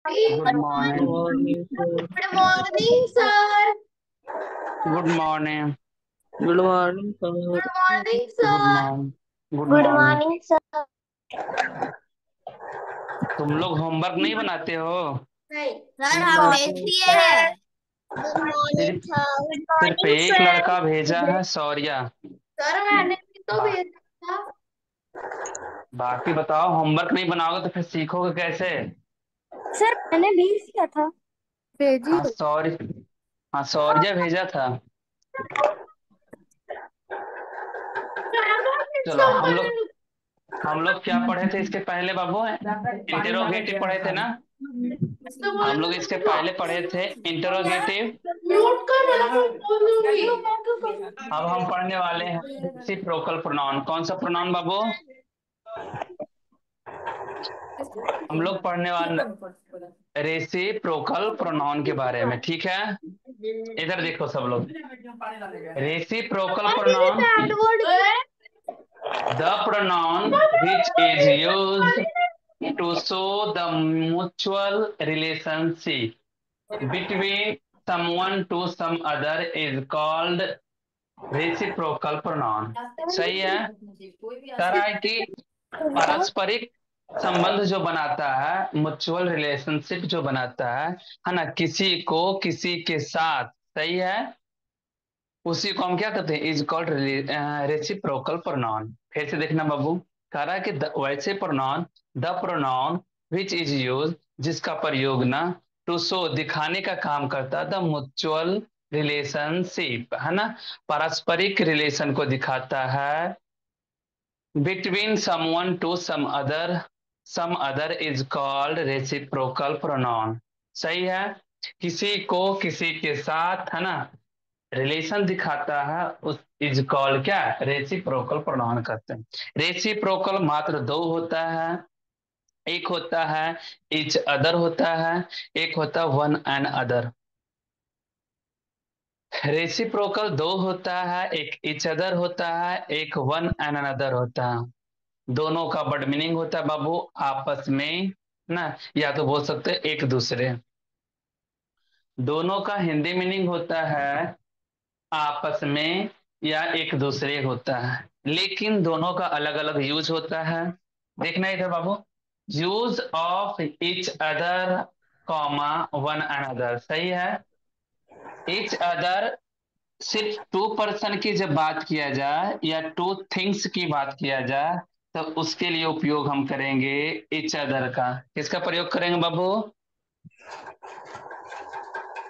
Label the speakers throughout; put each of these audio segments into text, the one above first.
Speaker 1: Good
Speaker 2: Good
Speaker 1: morning.
Speaker 2: morning, sir.
Speaker 3: morning, sir.
Speaker 1: Good morning.
Speaker 2: Good morning, sir.
Speaker 3: Good morning,
Speaker 1: good
Speaker 3: sir.
Speaker 1: Morning. Good
Speaker 3: Good
Speaker 1: morning.
Speaker 3: morning, sir.
Speaker 1: तुम लोग homework नहीं बनाते हो?
Speaker 3: नहीं sir, हम भेज
Speaker 2: Morning,
Speaker 3: दिए
Speaker 2: sir.
Speaker 3: हैं। गुड मॉर्निंग
Speaker 1: सिर्फ
Speaker 3: सर। गुड
Speaker 1: सिर्फ
Speaker 3: मॉर्निंग
Speaker 1: एक
Speaker 3: सर।
Speaker 1: लड़का भेजा है, शौर्या।
Speaker 3: सर मैंने भी तो
Speaker 1: बा,
Speaker 3: भेजा था।
Speaker 1: बाकी बताओ, होमवर्क नहीं बनाओगे तो फिर सीखोगे कैसे?
Speaker 3: सर मैंने भेज दिया था। भेजी
Speaker 1: हाँ
Speaker 3: हो।
Speaker 1: शौर्य हाँ शौर्या भेजा था। चलो, हम लोग क्या पढ़े थे इसके पहले बाबू? इंटेरोगेटिव पढ़े थे ना? हम लोग इसके पहले पढ़े थे इंटेरोगेटिव।
Speaker 3: म्यूट कर रहा हूँ, बोल दूंगी।
Speaker 1: अब हम पढ़ने वाले हैं रेसिप्रोकल प्रोनाउन। कौन सा प्रोनाउन बाबू? हम लोग पढ़ने वाले रेसिप्रोकल प्रोनाउन के बारे में, ठीक है? इधर देखो सब लोग। रेसिप्रोकल
Speaker 3: और मेरे
Speaker 1: pronoun,
Speaker 3: bad word
Speaker 1: the pronoun which is used to show the mutual relationship between someone to some other is called reciprocal pronoun। सही है? कह रहा है कि पारस्परिक संबंध जो बनाता है, म्यूचुअल रिलेशनशिप जो बनाता है ना, किसी को किसी के साथ, सही है, उसी को हम क्या कहते हैं? Is called reciprocal pronoun. फिर से देखना बाबू। कह रहा है कि वैसे pronoun, the pronoun which is use, जिसका प्रयोग ना, टू शो दिखाने का काम करता है, द म्यूचुअल रिलेशनशिप, है ना, पारस्परिक रिलेशन को दिखाता है, between someone to some other is called reciprocal pronoun. सही है? किसी को किसी के साथ, है ना, रिलेशन दिखाता है, उस इज कॉल्ड क्या? रेसिप्रोकल प्रोनाउन कहते हैं। रेसिप्रोकल मात्र दो होता है। एक होता है इच अदर होता है, एक होता है वन एंड अदर। रेसिप्रोकल दो होता है, एक इच अदर होता है, एक वन एंड अनदर होता है। दोनों का बड मीनिंग होता है बाबू आपस में ना, या तो बोल सकते हैं एक दूसरे। दोनों का हिंदी मीनिंग होता है आपस में या एक दूसरे होता है, लेकिन दोनों का अलग अलग यूज होता है। देखना इधर बाबू। Use of each other comma one another, सही है? इच अदर सिर्फ टू पर्सन की जब बात किया जाए या टू थिंग्स की बात किया जाए, तो उसके लिए उपयोग हम करेंगे इच अदर का। किसका प्रयोग करेंगे बाबू?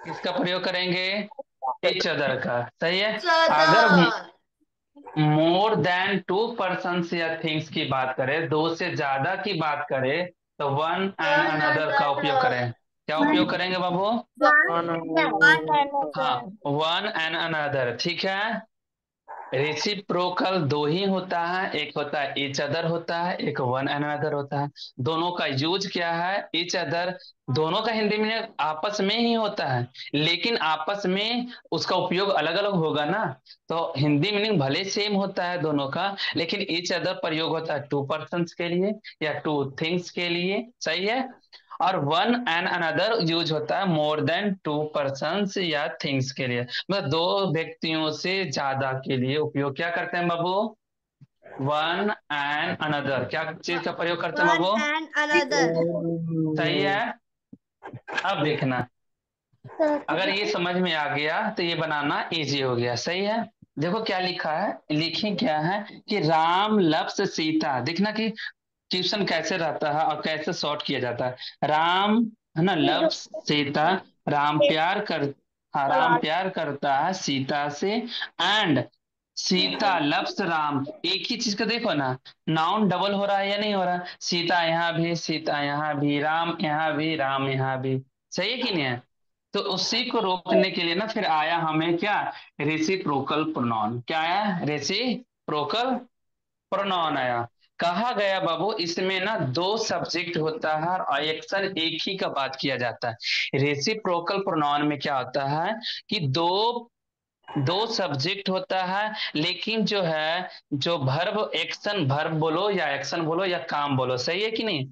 Speaker 1: किसका प्रयोग करेंगे? इच अदर का, सही है? अगर
Speaker 3: सदर।
Speaker 1: मोर देन टू पर्सन या थिंग्स की बात करें, दो से ज्यादा की बात करें, तो वन एंड
Speaker 3: वन
Speaker 1: अनदर का उपयोग
Speaker 3: अनदर।
Speaker 1: करें। क्या उपयोग करेंगे बाबू?
Speaker 2: One
Speaker 3: one
Speaker 2: another.
Speaker 1: हाँ,
Speaker 3: अनदर।
Speaker 1: वन एंड अनदर, ठीक है। रेसिप्रोकल दो ही होता है, एक होता है ईच अदर होता है, एक वन अनदर होता है। दोनों का यूज क्या है? Each other. दोनों का हिंदी में आपस में ही होता है, लेकिन आपस में उसका उपयोग अलग अलग होगा ना। तो हिंदी मीनिंग भले सेम होता है दोनों का, लेकिन ईच अदर प्रयोग होता है टू पर्सन के लिए या टू थिंग्स के लिए, सही है। और वन एंड अनदर यूज होता है मोर देन टू पर्सन्स या थिंग्स के लिए, मतलब दो व्यक्तियों से ज्यादा के लिए उपयोग क्या करते हैं बाबू? One and another. क्या चीज का प्रयोग करते हैं
Speaker 3: वन
Speaker 1: बाबू?
Speaker 3: And another.
Speaker 1: सही है? अब देखना, अगर ये समझ में आ गया तो ये बनाना इजी हो गया, सही है? देखो क्या लिखा है, लिखे क्या है कि राम लप्स सीता। देखना कि ट्यूशन कैसे रहता है और कैसे सॉर्ट किया जाता है। राम, है ना, लव सीता, राम प्यार कर, हाँ, राम प्यार करता है सीता से, एंड सीता लव्स राम। एक ही चीज का देखो ना, नाउन डबल हो रहा है या नहीं हो रहा? सीता यहाँ भी, सीता यहाँ भी, राम यहाँ भी, राम यहाँ भी। सही है कि नहीं है? तो उसी को रोकने के लिए ना फिर आया हमें क्या? Reciprocal pronoun. क्या आया? रेसिप्रोकल प्रोनाउन आया। कहा गया बाबू इसमें ना दो सब्जेक्ट होता है और एक्शन एक ही का बात किया जाता है। रेसिप्रोकल प्रोनाउन में क्या होता है कि दो दो सब्जेक्ट होता है, लेकिन जो है, जो वर्ब, एक्शन, वर्ब बोलो या एक्शन बोलो या काम बोलो, सही है कि नहीं,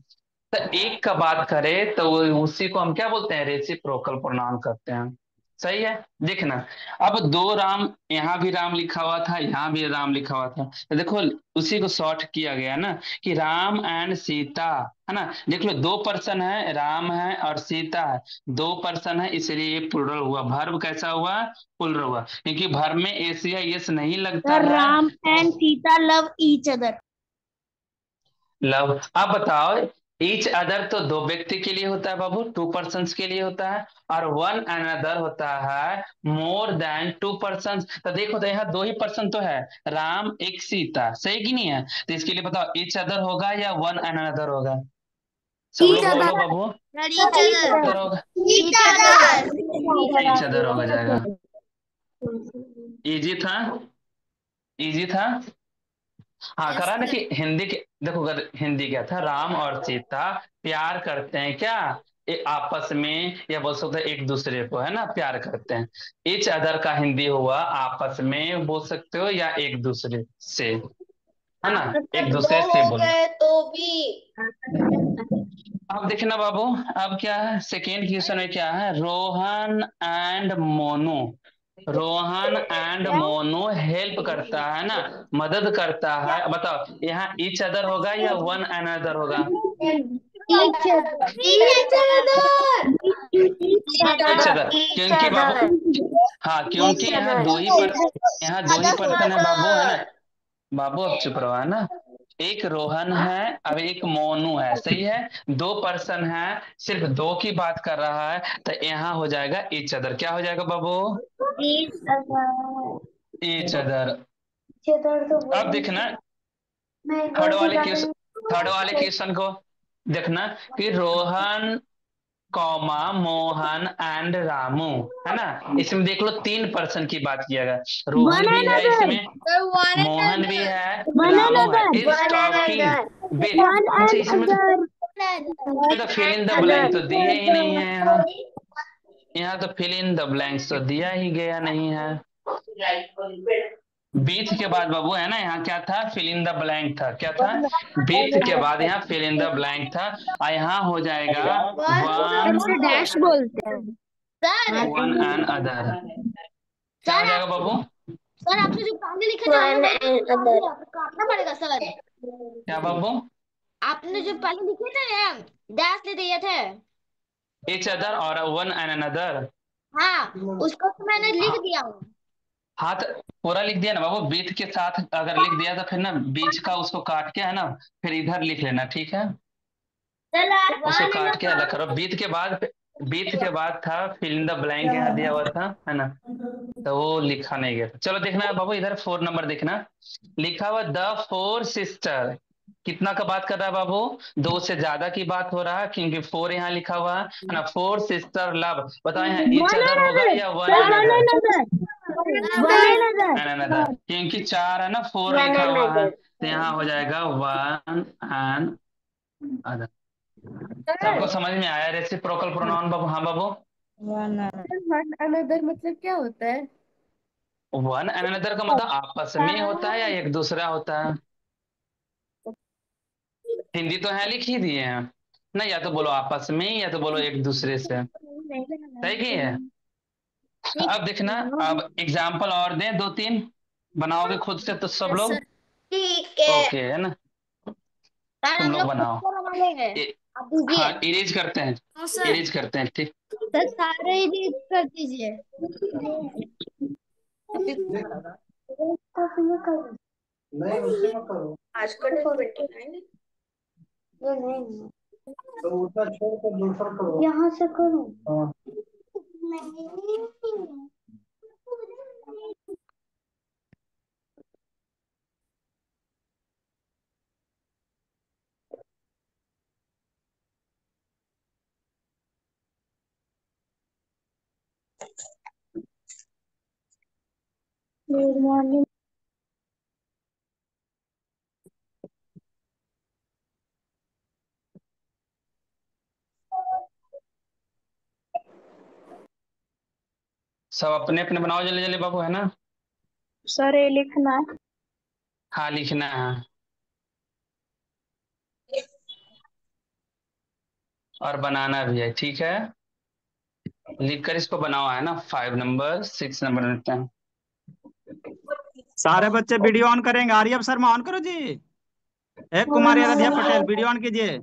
Speaker 1: तो एक का बात करें तो उसी को हम क्या बोलते हैं, रेसिप्रोकल प्रोनाउन करते हैं। सही है। देखना, अब दो राम, यहाँ भी राम लिखा हुआ था, यहाँ भी राम लिखा हुआ था, तो देखो उसी को शॉर्ट किया गया ना कि राम एंड सीता, है ना। देख लो, दो पर्सन है, राम है और सीता है, दो पर्सन है, इसलिए ये प्लुरल हुआ। वर्ब कैसा हुआ, प्लुरल हुआ, क्योंकि वर्ब में एस या यस नहीं लगता
Speaker 3: सर
Speaker 1: है।
Speaker 3: Ram and Sita love each other.
Speaker 1: Love, अब बताओ, ईच अदर तो दो व्यक्ति के लिए होता है बाबू, टू पर्सन्स के लिए होता है, और वन अनदर होता है मोर देन टू पर्सन्स। तो देखो, तो यहाँ दो ही पर्सन तो है, राम एक सीता, सही कि नहीं है। तो इसके लिए बताओ, ईच अदर होगा या वन अनदर होगा, सब
Speaker 3: ईच
Speaker 1: लोग बोलो
Speaker 3: अदर।
Speaker 1: बाबू।
Speaker 3: Each
Speaker 1: other
Speaker 3: other.
Speaker 1: होगा,
Speaker 3: ईच अदर।
Speaker 1: ईच अदर होगा जाएगा। इजी था, इजी था। हाँ,
Speaker 3: यस
Speaker 1: करा ना
Speaker 3: सर।
Speaker 1: कि हिंदी के, देखो अगर हिंदी क्या था, राम और सीता प्यार करते हैं क्या, आपस में, या बोल सकते हैं एक दूसरे को, है ना, प्यार करते हैं। इच अदर का हिंदी हुआ आपस में बोल सकते हो या एक दूसरे से, है ना, एक
Speaker 3: दो
Speaker 1: दूसरे से
Speaker 3: हो
Speaker 1: बोलो।
Speaker 3: गए तो भी।
Speaker 1: अब देखना बाबू, अब क्या है, सेकेंड क्वेश्चन में क्या है, Rohan and Monu. Rohan and Monu help करता है ना, मदद करता है। बताओ, यहाँ ईच अदर होगा या वन अनदर होगा,
Speaker 3: each other. Each other.
Speaker 1: Each other,
Speaker 3: each
Speaker 1: क्योंकि बाबू,
Speaker 3: अदर।
Speaker 1: हाँ, क्योंकि यहाँ दो ही पर्सन है बाबू, है ना। बाबू अब चुप रहो, है ना। एक रोहन है, अब एक मोनू है, सही है। दो पर्सन है, सिर्फ दो की बात कर रहा है, तो यहाँ हो जाएगा ईच अदर। क्या हो जाएगा बाबू,
Speaker 3: each other.
Speaker 1: Each other.
Speaker 3: Each other तो
Speaker 1: अब
Speaker 3: बोली
Speaker 1: देखना,
Speaker 3: मैं एक
Speaker 1: थर्ड
Speaker 3: बार
Speaker 1: वाले क्वेश्चन,
Speaker 3: दिखाने।
Speaker 1: थर्ड वाले क्वेश्चन को देखना कि रोहन कौमा मोहन एंड रामू, है ना। इसमें देख लो तीन पर्सन की बात किया गया,
Speaker 3: वन
Speaker 1: रोहन भी है
Speaker 3: अनदर।
Speaker 1: इसमें,
Speaker 3: वन
Speaker 1: मोहन भी
Speaker 3: अनदर।
Speaker 1: है,
Speaker 3: वन
Speaker 1: रामू है,
Speaker 3: another.
Speaker 1: Is
Speaker 3: one
Speaker 1: talking
Speaker 3: another.
Speaker 1: With.
Speaker 3: One
Speaker 1: अच्छा,
Speaker 3: एंड
Speaker 1: इसमें
Speaker 3: अदर।
Speaker 1: तो fill in the
Speaker 3: other.
Speaker 1: Blank तो दिए ही नहीं है यहाँ, यहाँ तो फिल इन द ब्लैंक्स तो दिया ही गया नहीं है। बीथ के बाद बाबू, है ना, यहाँ क्या था, फिल इन द ब्लैंक था, क्या था, बीथ के बाद यहाँ फिल इन द ब्लैंक था, और यहाँ हो जाएगा वन,
Speaker 3: उसे डैश बोलते हैं। सर।
Speaker 1: One and other. क्या हो
Speaker 3: सर
Speaker 1: जाएगा
Speaker 3: आप,
Speaker 1: बाबू,
Speaker 3: सर आपने जो पहले लिखे थे हमें वो काटना पड़ेगा सर।
Speaker 1: क्या बाबू,
Speaker 3: आपने जो पहले लिखे थे ना, डैश दे दिए थे।
Speaker 1: each other और वन एंड अनदर।
Speaker 3: हाँ, उसको तो मैंने लिख
Speaker 1: हाँ,
Speaker 3: दिया हूँ।
Speaker 1: हाँ, तो पूरा लिख दिया ना बाबू, बीथ के साथ अगर लिख दिया तो फिर ना बीच का उसको काट के, है ना, फिर इधर लिख लेना, ठीक है।
Speaker 3: सर
Speaker 1: उसको
Speaker 3: वन
Speaker 1: काट के अलग करो, बीथ के बाद था फिल इन द ब्लैंक, यहाँ दिया हुआ था, है ना, तो वो लिखा नहीं गया था। चलो देखना है बाबू, इधर 4 नंबर देखना, लिखा हुआ द फोर सिस्टर। कितना का बात कर रहा है बाबू, दो से ज्यादा की बात हो रहा है, क्योंकि फोर यहाँ लिखा हुआ है ना। फोर सिस्टर लव, बताओ यहाँ ईच
Speaker 3: वन
Speaker 1: अदर होगा
Speaker 3: अनदर।
Speaker 1: या one
Speaker 3: sir one
Speaker 1: another,
Speaker 3: another. One another.
Speaker 1: An another, क्योंकि चार है ना, फोर
Speaker 3: वन
Speaker 1: लिखा हुआ है,
Speaker 3: अनदर।
Speaker 1: तो यहाँ हो जाएगा वन एंड अदर।
Speaker 3: सर
Speaker 1: सबको समझ में आया रेसिप्रोकल प्रोनाउन बाबू, हाँ बाबू।
Speaker 2: वन
Speaker 3: वन अनदर मतलब क्या होता है?
Speaker 1: वन एंड अनदर का मतलब आपस में होता है या एक दूसरा होता है। हिंदी तो है, लिख ही दिए हैं ना, या तो बोलो आपस में या तो बोलो एक दूसरे से, सही की है। अब देखना, अब एग्जाम्पल और दें दो तीन, बनाओगे खुद से तो सब
Speaker 3: यस
Speaker 1: लोग,
Speaker 3: सर। ठीक है
Speaker 1: ओके, है ना,
Speaker 3: सर,
Speaker 1: तुम
Speaker 3: हम
Speaker 1: लोग
Speaker 3: लोग खुद
Speaker 1: बनाओ।
Speaker 3: से बना लेंगे।
Speaker 1: ए,
Speaker 3: आप दीजिए।
Speaker 1: हाँ, इरेज करते हैं,
Speaker 3: हाँ सर।
Speaker 1: इरेज करते हैं, ठीक।
Speaker 3: सर सारे ही रीड कर दीजिए। अभी नहीं उसी में करो। आज का डेट 29 है। ये नहीं तो उतना छोड़ कर दूसरा करो, यहाँ से करो। हाँ। Good morning.
Speaker 1: सब अपने अपने बनाओ, जल्दी जल्दी बाबू, है ना।
Speaker 3: सर ये लिखना है।
Speaker 1: हाँ, लिखना है। और बनाना भी है, ठीक है। लिख कर इसको बनाओ, है ना। 5 नंबर 6 नंबर देते हैं।
Speaker 4: सारे बच्चे वीडियो ऑन करेंगे। आर्यव शर्मा ऑन करो जी। एक कुमारी आराध्या पटेल वीडियो ऑन कीजिए।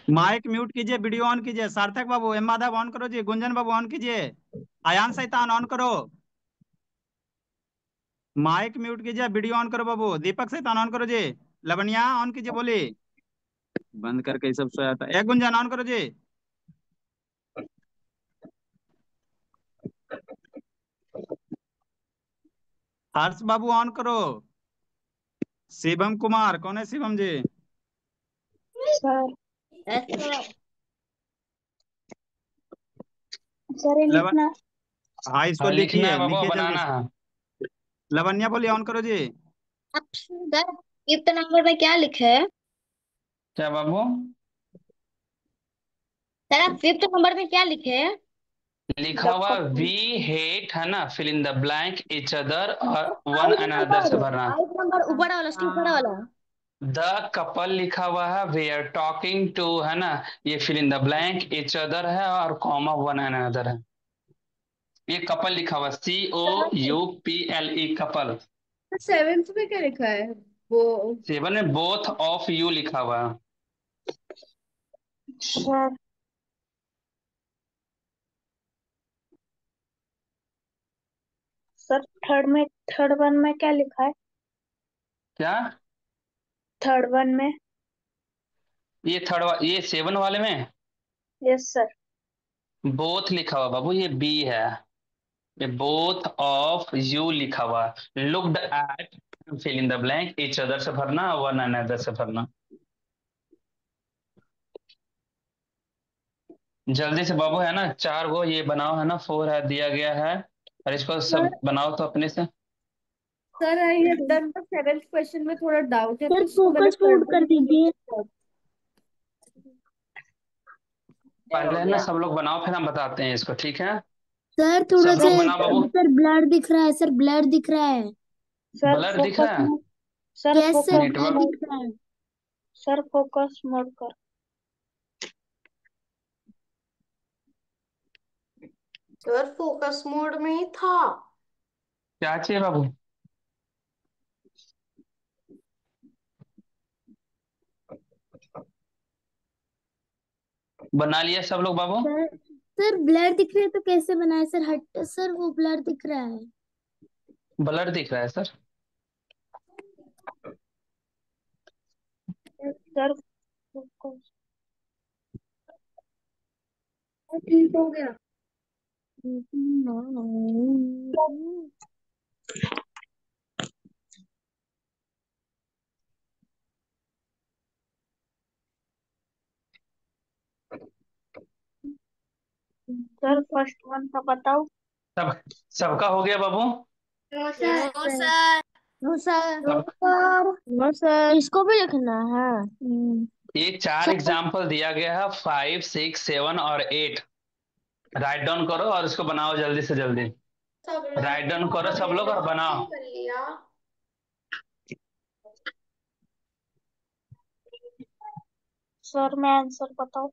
Speaker 4: माइक म्यूट कीजिए, वीडियो ऑन कीजिए। सार्थक बाबू, एम माधव ऑन करो जी। गुंजन बाबू ऑन कीजिए। अयान सैतान ऑन करो। माइक म्यूट कीजिए, वीडियो ऑन करो बाबू। दीपक सैतान ऑन करो जी। लवनिया ऑन कीजिए, बोली। बंद करके ये सब सोया था। एक गुंजन ऑन करो जी। हर्ष बाबू ऑन करो। शिवम कुमार, कौन है शिवम जी?
Speaker 3: सर सर ये
Speaker 4: लवन,
Speaker 3: लिखना।
Speaker 4: हाँ इसको
Speaker 1: लिखना
Speaker 4: लिखिए,
Speaker 1: है बाबू,
Speaker 4: लिखिए जल्दी
Speaker 1: बनाना
Speaker 4: से।
Speaker 1: है।
Speaker 4: लवन्या बोलिए, ऑन करो जी।
Speaker 3: अब सर फिफ्थ नंबर में क्या लिखे है?
Speaker 1: क्या बाबू?
Speaker 3: सर आप फिफ्थ नंबर में क्या लिखे हैं?
Speaker 1: लिखा हुआ वी हेट, है ना, fill in the blank each other और वन
Speaker 3: फाइव
Speaker 1: अनदर से
Speaker 3: नंबर
Speaker 1: भरना।
Speaker 3: 5 नंबर ऊपर वाला, उसके ऊपर वाला।
Speaker 1: द कपल लिखा हुआ है, वी आर टॉकिंग टू, है ना। ये fill in the blank each other है और कॉमा वन अनदर है। ये कपल लिखा हुआ, COUPLE कपल।
Speaker 2: सेवेंथ में क्या लिखा है वो?
Speaker 1: 7 में बोथ ऑफ यू लिखा हुआ है।
Speaker 3: सर सर थर्ड वन में क्या लिखा है?
Speaker 1: क्या?
Speaker 3: थर्ड वन में।
Speaker 1: ये 7 वाले में
Speaker 3: यस सर।
Speaker 1: बोथ लिखा हुआ बाबू, ये बी है। ये बोथ ऑफ यू लिखा हुआ, looked at, fill in the blank each other से भरना, वन अनदर से भरना। जल्दी से बाबू, है ना। 4 गो ये बनाओ, है ना। 4 है दिया गया है, और इसको सब
Speaker 2: सर
Speaker 1: बनाओ तो अपने से।
Speaker 2: Sir I have done the seventh question में थोड़ा डाउट है,
Speaker 3: सर
Speaker 2: तो इसको मैंने
Speaker 3: फोकस फूड कर दीजिए।
Speaker 1: पहले, है ना, सब लोग बनाओ, फिर हम बताते हैं इसको, ठीक है।
Speaker 3: सर थोड़ा
Speaker 1: सब
Speaker 3: सा
Speaker 1: लोग बनाओ बाबू।
Speaker 3: सर ब्लर दिख रहा है, सर ब्लर दिख रहा है। सर
Speaker 1: ब्लर दिख रहा
Speaker 3: फोकस
Speaker 1: है।
Speaker 3: Mode. Sir
Speaker 2: yes
Speaker 3: focus
Speaker 2: sir
Speaker 1: network.
Speaker 3: Mode दिख रहा है। सर फोकस मोड कर।
Speaker 2: सर फोकस मोड में ही था।
Speaker 1: क्या चाहिए बाबू? बना लिया सब लोग बाबू?
Speaker 3: सर सर ब्लर दिख रहा है तो कैसे बनाए सर? हट सर, वो ब्लर दिख रहा है।
Speaker 1: ब्लर दिख रहा है सर।
Speaker 3: सर फोकस ठीक हो गया। सर फर्स्ट वन का बताओ।
Speaker 1: सब सबका हो गया बाबू?
Speaker 3: No sir. No sir.
Speaker 1: सब।
Speaker 3: नो सर, इसको भी लिखना है।
Speaker 1: ये 4
Speaker 3: सर
Speaker 1: एग्जाम्पल दिया गया है, 5 6 7 और 8। राइट डाउन करो और इसको बनाओ जल्दी से जल्दी।
Speaker 2: सब लोग
Speaker 1: राइट डाउन करो सब लोग और बनाओ।
Speaker 2: कर लिया।
Speaker 3: सर मैं आंसर बताओ।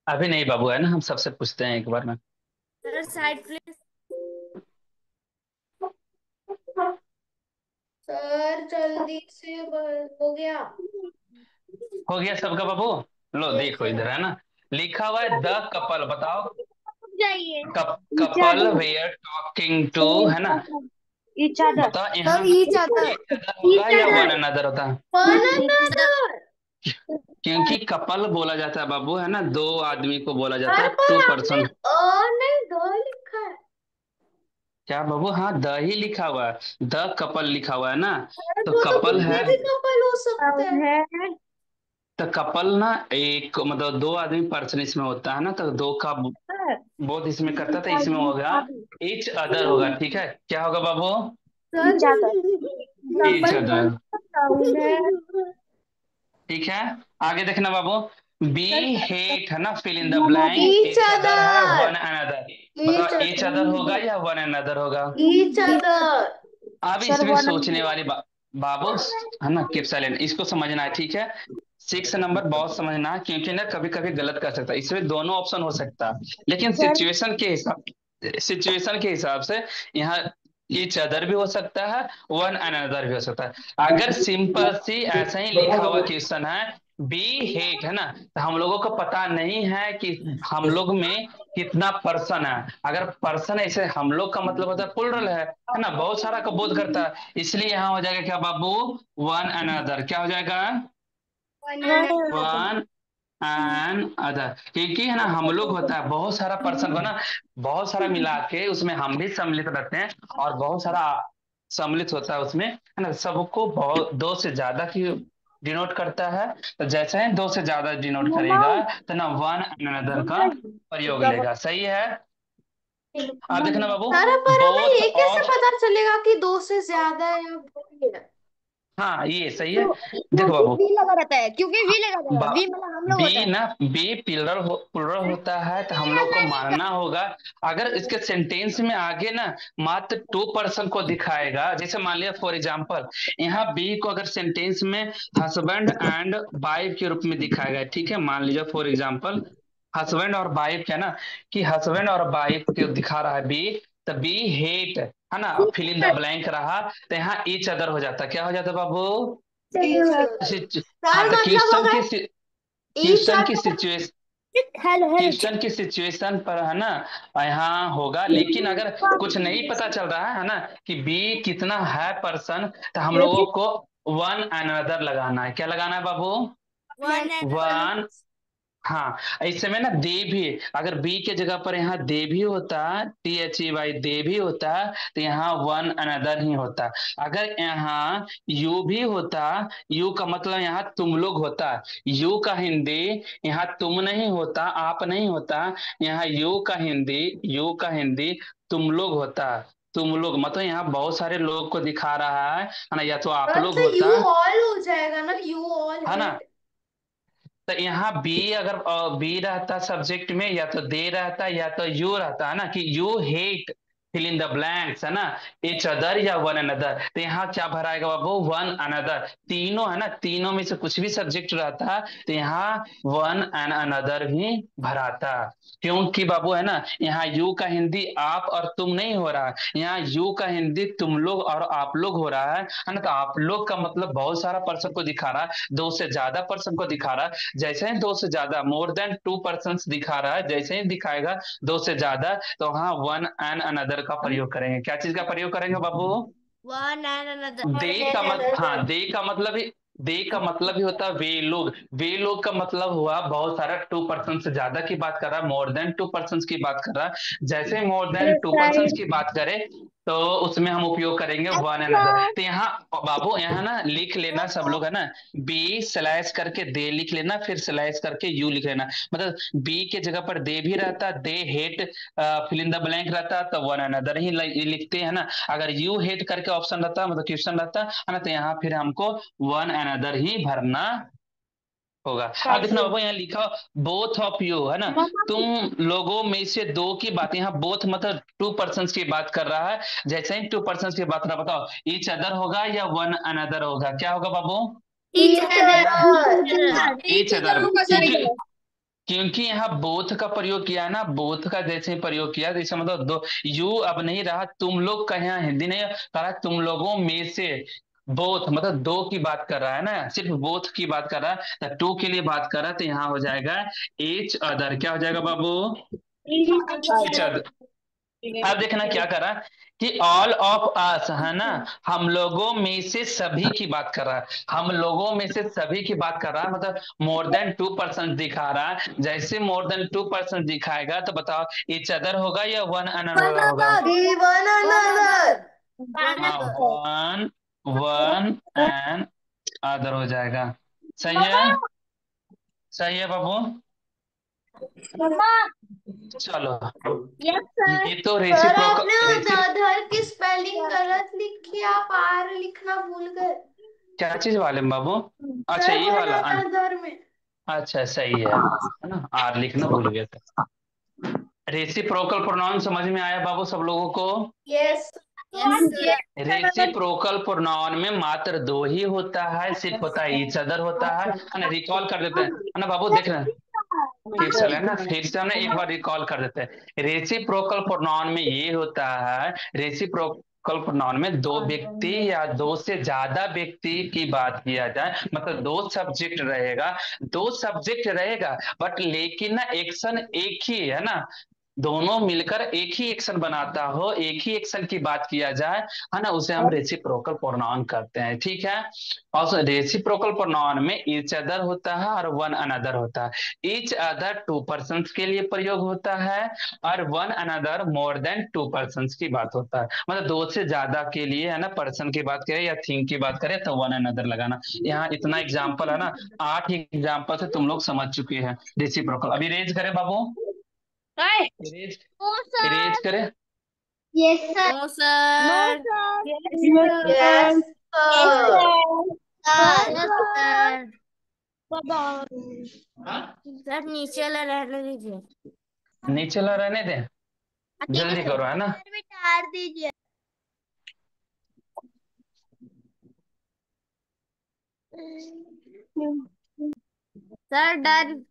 Speaker 1: अभी नहीं बाबू, है ना, हम सबसे पूछते हैं एक बार में।
Speaker 3: Sir side please.
Speaker 2: सर जल्दी से हो गया।
Speaker 1: हो गया सबका बाबू? लो
Speaker 2: यस
Speaker 1: देखो
Speaker 2: सर।
Speaker 1: इधर, है ना। लिखा हुआ है द कपल, बताओ।
Speaker 3: जाइए।
Speaker 1: कपल वेयर टॉकिंग टू, है ना।
Speaker 3: Each other.
Speaker 1: बताओ यहाँ
Speaker 2: sir each other.
Speaker 1: each other होगा
Speaker 3: ईच
Speaker 1: या वन
Speaker 3: अदर।
Speaker 1: अनदर होता है?
Speaker 2: One another.
Speaker 1: क्योंकि कपल बोला जाता है बाबू, है ना, 2 आदमी को बोला जाता
Speaker 2: सर
Speaker 1: है,
Speaker 2: पर
Speaker 1: टू
Speaker 2: आपने
Speaker 1: पर्सन।
Speaker 2: नहीं द लिखा है।
Speaker 1: क्या बाबू? हाँ, द ही लिखा हुआ है, द कपल लिखा हुआ है ना।
Speaker 2: सर
Speaker 1: तो
Speaker 2: तो
Speaker 1: कपल है।
Speaker 2: कितने भी कपल हो सकते हैं।
Speaker 3: है।
Speaker 1: तो कपल ना, एक मतलब 2 आदमी पर्सन इसमें होता है ना, तो 2 का
Speaker 3: सर
Speaker 1: बोध इसमें करता था, इसमें होगा ईच अदर होगा, ठीक है। क्या होगा बाबू?
Speaker 2: Sir
Speaker 3: each other.
Speaker 1: Each
Speaker 2: couple
Speaker 1: other.
Speaker 2: Noun है।
Speaker 1: ठीक है। आगे देखना बाबू। बी
Speaker 2: सर
Speaker 1: हेट, है ना, fill in the blank
Speaker 2: each
Speaker 1: each other है,
Speaker 2: अदर।
Speaker 1: One another.
Speaker 2: ईच
Speaker 1: बताओ ईच अदर होगा या वन अनदर होगा?
Speaker 2: Each other.
Speaker 1: अब
Speaker 3: सर
Speaker 1: इसमें
Speaker 3: वन
Speaker 1: सोचने वाली बात, बाबू है ना, कीप साइलेंट, इसको समझना है, ठीक है। 6 नंबर बहुत समझना है, क्योंकि ना कभी कभी गलत कर सकता है, इसमें दोनों ऑप्शन हो सकता है, लेकिन
Speaker 3: सर
Speaker 1: सिचुएशन के हिसाब से यहाँ ईच अदर भी हो सकता है, वन एंड अनदर भी हो सकता है। अगर सिंपल सी ऐसा ही लिखा हुआ क्वेश्चन है, बी हेट, है ना, तो हम लोगों को पता नहीं है कि हम लोग में कितना पर्सन है। अगर पर्सन ऐसे हम लोग का मतलब होता है प्लुरल है ना, बहुत सारा का बोध करता है, इसलिए यहाँ हो जाएगा क्या बाबू, वन एंड अदर, क्या हो जाएगा, वन एंड अदर, क्योंकि है ना हम लोग होता है बहुत सारा पर्सन को ना, बहुत सारा मिला के उसमें हम भी सम्मिलित रहते हैं, और बहुत सारा सम्मिलित होता है उसमें, है ना, सबको बहुत दो से ज्यादा की डिनोट करता है। तो जैसे ही दो से ज्यादा डिनोट करेगा तो ना वन एंड अनदर का प्रयोग लेगा, सही है। अब देखना बाबू,
Speaker 3: सर पर हमें
Speaker 1: बोथ
Speaker 3: ये कैसे
Speaker 1: ऑफ,
Speaker 3: पता चलेगा कि दो से ज्यादा है या बहुत है?
Speaker 1: हाँ ये सही है। देखो
Speaker 3: क्योंकि
Speaker 1: बाबू,
Speaker 3: वी लगा रहता है, क्योंकि वी लगा रहता है, वी मतलब हम लोग होता
Speaker 1: बी
Speaker 3: है।
Speaker 1: ना, बी प्लुरल होता है, तो हम लोग को मानना होगा। अगर इसके सेंटेंस में आगे ना मात्र 2 पर्सन को दिखाएगा, जैसे मान लिया फॉर एग्जांपल, यहाँ बी को अगर सेंटेंस में हस्बैंड एंड वाइफ के रूप में दिखाएगा, ठीक है, मान लीजिए फॉर एग्जांपल हस्बैंड और वाइफ, क्या ना, कि हस्बैंड और वाइफ को दिखा रहा है बी, तो बी हेट, है ना, फिल इन द ब्लैंक रहा, तो यहाँ ईच अदर हो जाता, क्या हो जाता बाबू, हाँ,
Speaker 3: सर
Speaker 1: तो
Speaker 3: मतलब होगा ईच
Speaker 1: क्वेश्चन की
Speaker 3: अदर।
Speaker 1: सिचुएशन,
Speaker 3: हेलो
Speaker 1: क्वेश्चन की सिचुएशन पर है ना यहाँ होगा, लेकिन अगर कुछ नहीं पता चल रहा है ना कि बी कितना है पर्सन, तो हम लोगों को वन अनदर लगाना है, क्या लगाना है बाबू, वन, हाँ। इस समय ना दे भी, अगर बी के जगह पर यहाँ दे भी होता, THEY दे भी होता, तो यहाँ वन अनदर ही होता। अगर यहाँ यू भी होता, यू का मतलब यहाँ तुम लोग होता, यू का हिंदी यहाँ तुम नहीं होता, आप नहीं होता, यहाँ यू का हिंदी तुम लोग होता। तुम लोग मतलब यहाँ बहुत सारे लोग को दिखा रहा है ना, या तो आप लोग
Speaker 3: तो यू
Speaker 1: होता,
Speaker 3: ऑल हो जाएगा ना, यू ऑल
Speaker 1: है ना।
Speaker 3: हेट।
Speaker 1: तो यहाँ बी, अगर बी रहता सब्जेक्ट में, या तो दे रहता या तो यू रहता, है ना, कि you hate fill in the blanks, है ना, each अदर या वन अनदर, तो यहाँ क्या भराएगा बाबू, वन अनदर, तीनों, है ना, तीनों में से कुछ भी सब्जेक्ट रहता तो यहाँ वन एंड अनदर ही भराता। क्योंकि बाबू है ना, यहाँ यू का हिंदी आप और तुम नहीं हो रहा, यहाँ यू का हिंदी तुम लोग और आप लोग हो रहा है ना, तो आप लोग का मतलब बहुत सारा पर्सन को दिखा रहा है, दो से ज्यादा पर्सन को दिखा रहा है। जैसे ही दो से ज्यादा, मोर देन 2 पर्सन दिखा रहा है, जैसे ही दिखाएगा दो से ज्यादा, तो हाँ वन एंड अनदर का प्रयोग करेंगे, क्या चीज का प्रयोग करेंगे बाबू,
Speaker 3: वन एंड
Speaker 1: दे का मत, हाँ दे का मतलब ही होता है वे लोग का मतलब हुआ बहुत सारा, 2 पर्सन से ज्यादा की बात कर रहा है, मोर देन 2 पर्सन की बात कर रहा है, जैसे मोर देन 2 पर्सन की बात करे तो उसमें हम उपयोग करेंगे वन अनदर। तो यहाँ बाबू, यहाँ ना लिख लेना सब लोग, है ना, बी स्लैश करके दे लिख लेना, फिर स्लैश करके यू लिख लेना, मतलब बी के जगह पर दे भी रहता, they hate fill in the blank रहता, तो वन अनदर ही लिखते हैं ना। अगर यू हेट करके ऑप्शन रहता, मतलब क्वेश्चन रहता है ना, तो यहाँ फिर हमको वन अनदर ही भरना होगा। अब देखना बाबू, यहाँ लिखा बोथ ऑफ यू, है ना, तुम लोगों में से दो की बात, यहाँ बोथ मतलब 2 पर्सन की बात कर रहा है, जैसे ही 2 पर्सन की बात कर रहा, बताओ ईच अदर होगा या वन अनदर होगा, क्या होगा बाबू,
Speaker 3: ईच अदर।
Speaker 1: हाँ ईच
Speaker 3: ईच
Speaker 1: अदर,
Speaker 3: अदर होगा
Speaker 1: क्योंकि
Speaker 3: सर।
Speaker 1: क्योंकि यहाँ बोथ का प्रयोग किया है ना, बोथ का जैसे ही प्रयोग किया, तो इसका मतलब दो, यू अब नहीं रहा, तुम लोग का यहाँ हिंदी नहीं कह रहा, तुम लोगों में से बोथ मतलब दो की बात कर रहा है ना, सिर्फ बोथ की बात कर रहा है, तो टू के लिए बात कर रहा है, तो यहाँ हो जाएगा एच अदर, क्या हो जाएगा बाबू, एच अदर। अब देखना क्या करा कि ऑल ऑफ अस, है ना, हम लोगों में से सभी की बात कर रहा है, हम लोगों में से सभी की बात कर रहा है, मतलब मोर देन 2 पर्सन दिखा रहा है, जैसे मोर देन 2 पर्सन दिखाएगा तो बताओ ईच अदर होगा या वन अनदर होगा,
Speaker 3: वन अनदर।
Speaker 1: हाँ वन, वन एंड अदर हो जाएगा, सही है, सही है बाबू। चलो,
Speaker 3: यस सर।
Speaker 1: ये तो
Speaker 3: सर आपने
Speaker 1: रेसिप्रोकल,
Speaker 3: अदर की स्पेलिंग गलत लिखी, आप आर लिखना भूल गए।
Speaker 1: क्या चीज वाले में बाबू, अच्छा
Speaker 3: सर
Speaker 1: ये
Speaker 3: वन
Speaker 1: वाला,
Speaker 3: अनदर में।
Speaker 1: अच्छा सही है ना, आर लिखना भूल गया था। रेसिप्रोकल प्रोनाउन समझ में आया बाबू सब लोगों को,
Speaker 3: यस।
Speaker 1: रेसिप्रोकल प्रोनाउन में मात्र दो ही होता है, सिर्फ होता है ईच अदर होता है ना। रिकॉल कर देते हैं है ना बाबू, देख रहे हैं फिर से है ना, फिर से हमने एक बार रिकॉल कर देते हैं। रेसिप्रोकल प्रोनाउन में ये होता है, रेसिप्रोकल प्रोनाउन में दो व्यक्ति या दो से ज्यादा व्यक्ति की बात किया जाए, मतलब दो सब्जेक्ट रहेगा, दो सब्जेक्ट रहेगा, बट लेकिन ना एक्शन एक ही है ना, दोनों मिलकर एक ही एक्शन बनाता हो, एक ही एक्शन की बात किया जाए है ना, उसे हम रेसिप्रोकल प्रोनाउन करते हैं। ठीक है। और रेसिप्रोकल प्रोनाउन में ईच अदर होता है और वन अनदर होता है। ईच अदर टू पर्सन्स के लिए प्रयोग होता है और one another more than to persons की बात होता है, मतलब दो से ज्यादा के लिए है ना, पर्सन की बात करें या थिंग की बात करें तो वन अनदर लगाना। यहाँ इतना एग्जाम्पल है ना, 8 एग्जाम्पल से तुम लोग समझ चुके हैं रेसिप्रोकल। अभी रेज करें बाबू, इरेज इरेज करें।
Speaker 3: Yes sir.
Speaker 2: No sir.
Speaker 3: Yes sir.
Speaker 2: Sir नीचे वाला रहने दीजिए।
Speaker 1: नीचे ला रहने दें, जल्दी करो है ना।
Speaker 3: बिठार दीजिए।
Speaker 2: Sir done.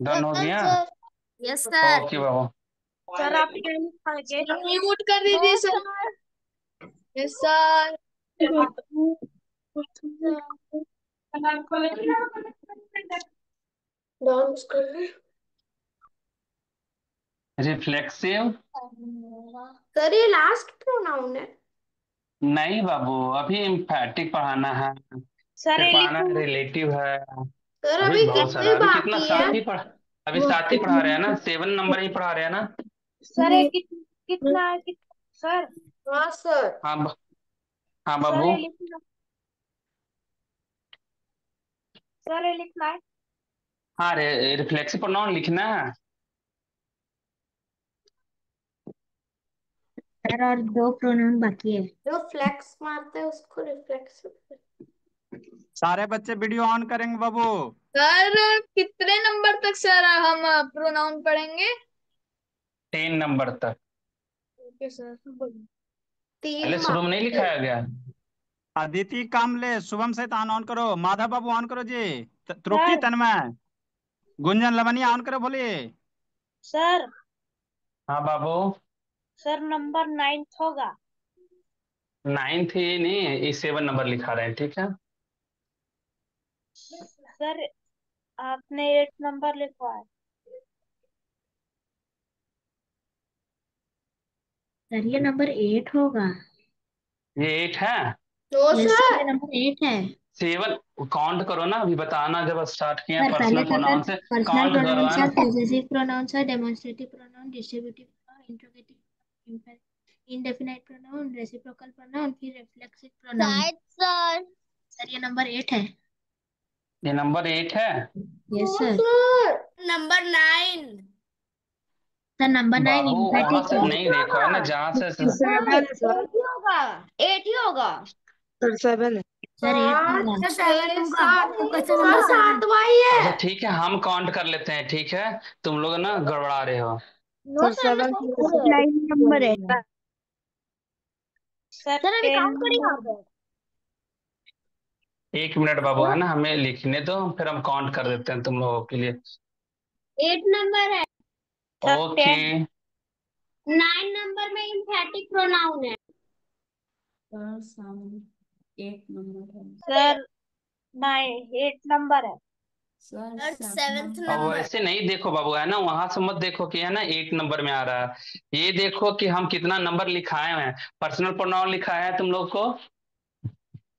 Speaker 1: डन हो गया।
Speaker 2: Yes sir.
Speaker 1: ओके बाबू।
Speaker 3: सर आप म्यूट कर दीजिए सर। Yes sir. डांस कर रहे
Speaker 1: रिफ्लेक्सिव
Speaker 3: सर, ये लास्ट प्रोनाउन है।
Speaker 1: नहीं बाबू, अभी इम्फैटिक पढ़ाना है,
Speaker 3: सर
Speaker 1: फिर
Speaker 3: ये
Speaker 1: पढ़ाना है,
Speaker 3: लिखो।
Speaker 1: रिलेटिव है।
Speaker 3: सर
Speaker 1: अभी
Speaker 3: अभी
Speaker 1: बहुत सारा,
Speaker 3: कितने
Speaker 1: अभी कितना
Speaker 3: बाकी है?
Speaker 1: सात ही पढ़, अभी सात ही पढ़ा रहे हैं ना, 7 नंबर ही पढ़ा रहे हैं ना।
Speaker 3: सर ये कितना है? सर हाँ सर।
Speaker 1: हाँ हाँ
Speaker 3: सर
Speaker 1: बाबू।
Speaker 3: ये लिखना। सर ये लिखना है।
Speaker 1: हाँ रिफ्लेक्सिव प्रोनाउन लिखना है।
Speaker 3: सर और दो प्रोनाउन बाकी है। जो फ्लेक्स मारते हैं उसको रिफ्लेक्सिव।
Speaker 4: सारे बच्चे वीडियो ऑन करेंगे बाबू।
Speaker 5: सर कितने नंबर तक सर हम प्रोनाउन पढ़ेंगे?
Speaker 1: 10 नंबर तक।
Speaker 5: Okay sir.
Speaker 1: पहले
Speaker 3: तीन
Speaker 1: शुरू में नहीं
Speaker 3: बाकी है।
Speaker 1: लिखाया गया।
Speaker 4: अदिति कामले, शुभम सैतान ऑन करो, माधव बाबू ऑन करो जी, तृप्ति
Speaker 3: sir
Speaker 4: Tanmay, Gunjan Lavania on करो, बोलिए।
Speaker 3: सर
Speaker 1: हाँ बाबू।
Speaker 3: सर नंबर 9 होगा।
Speaker 1: 9th ही नहीं, ये 7 नंबर लिखा रहे हैं, ठीक है।
Speaker 3: सर आपने 8 नंबर लिखवा है। सर ये नंबर 8 होगा।
Speaker 1: ये 8 है।
Speaker 3: तो सर ये नंबर 8 है।
Speaker 1: 7 काउंट करो ना, अभी बताना जब स्टार्ट किए
Speaker 3: सर पहले
Speaker 1: पर्सनल
Speaker 3: था
Speaker 1: प्रोनाउन से
Speaker 3: पर्सनल
Speaker 1: काउंट करो
Speaker 3: प्रोनाउंस
Speaker 1: है
Speaker 3: है,
Speaker 1: ना।
Speaker 3: पॉसेसिव प्रोनाउंस है, demonstrative pronoun, distributive pronoun, interrogative, indefinite pronoun, reciprocal pronoun, फिर रिफ्लेक्सिव प्रोनाउन। सर सर ये नंबर 8 है।
Speaker 1: ये नंबर 8 है।
Speaker 3: Yes sir. Number 9। Sir number 9
Speaker 1: बाबू वहां
Speaker 3: इम्फैटिक
Speaker 1: से
Speaker 3: है।
Speaker 1: नहीं देखो है ना, जहां से
Speaker 3: 8 ही होगा। 8 ही होगा।
Speaker 5: सर 7 है।
Speaker 3: सर 8 होगा।
Speaker 2: सर 7 होगा। Question
Speaker 3: sir
Speaker 2: number 7।
Speaker 3: 7वां ही है।
Speaker 1: अच्छा ठीक है, हम काउंट कर लेते हैं, ठीक है। तुम लोग ना गड़बड़ा रहे हो।
Speaker 3: नो
Speaker 5: सर
Speaker 3: सर मैं
Speaker 5: 7
Speaker 3: काउंट कर रहा हूँ।
Speaker 5: 9 नंबर है।
Speaker 3: सर अभी काउंट करिए।
Speaker 1: 1 मिनट बाबू है ना, हमें लिखने दो, फिर हम काउंट कर देते हैं तुम लोगों के लिए।
Speaker 3: 8 नंबर है।
Speaker 1: ओके।
Speaker 3: 9 नंबर में इम्फैटिक प्रोनाउन है। सर 8 नंबर है।
Speaker 2: सर 7th
Speaker 1: और
Speaker 2: नंबर।
Speaker 1: वैसे नहीं देखो बाबू है ना, वहां से मत देखो कि है ना 8 नंबर में आ रहा है, ये देखो कि हम कितना नंबर लिखाए हुए हैं। पर्सनल प्रोनाउन लिखा है तुम लोग को,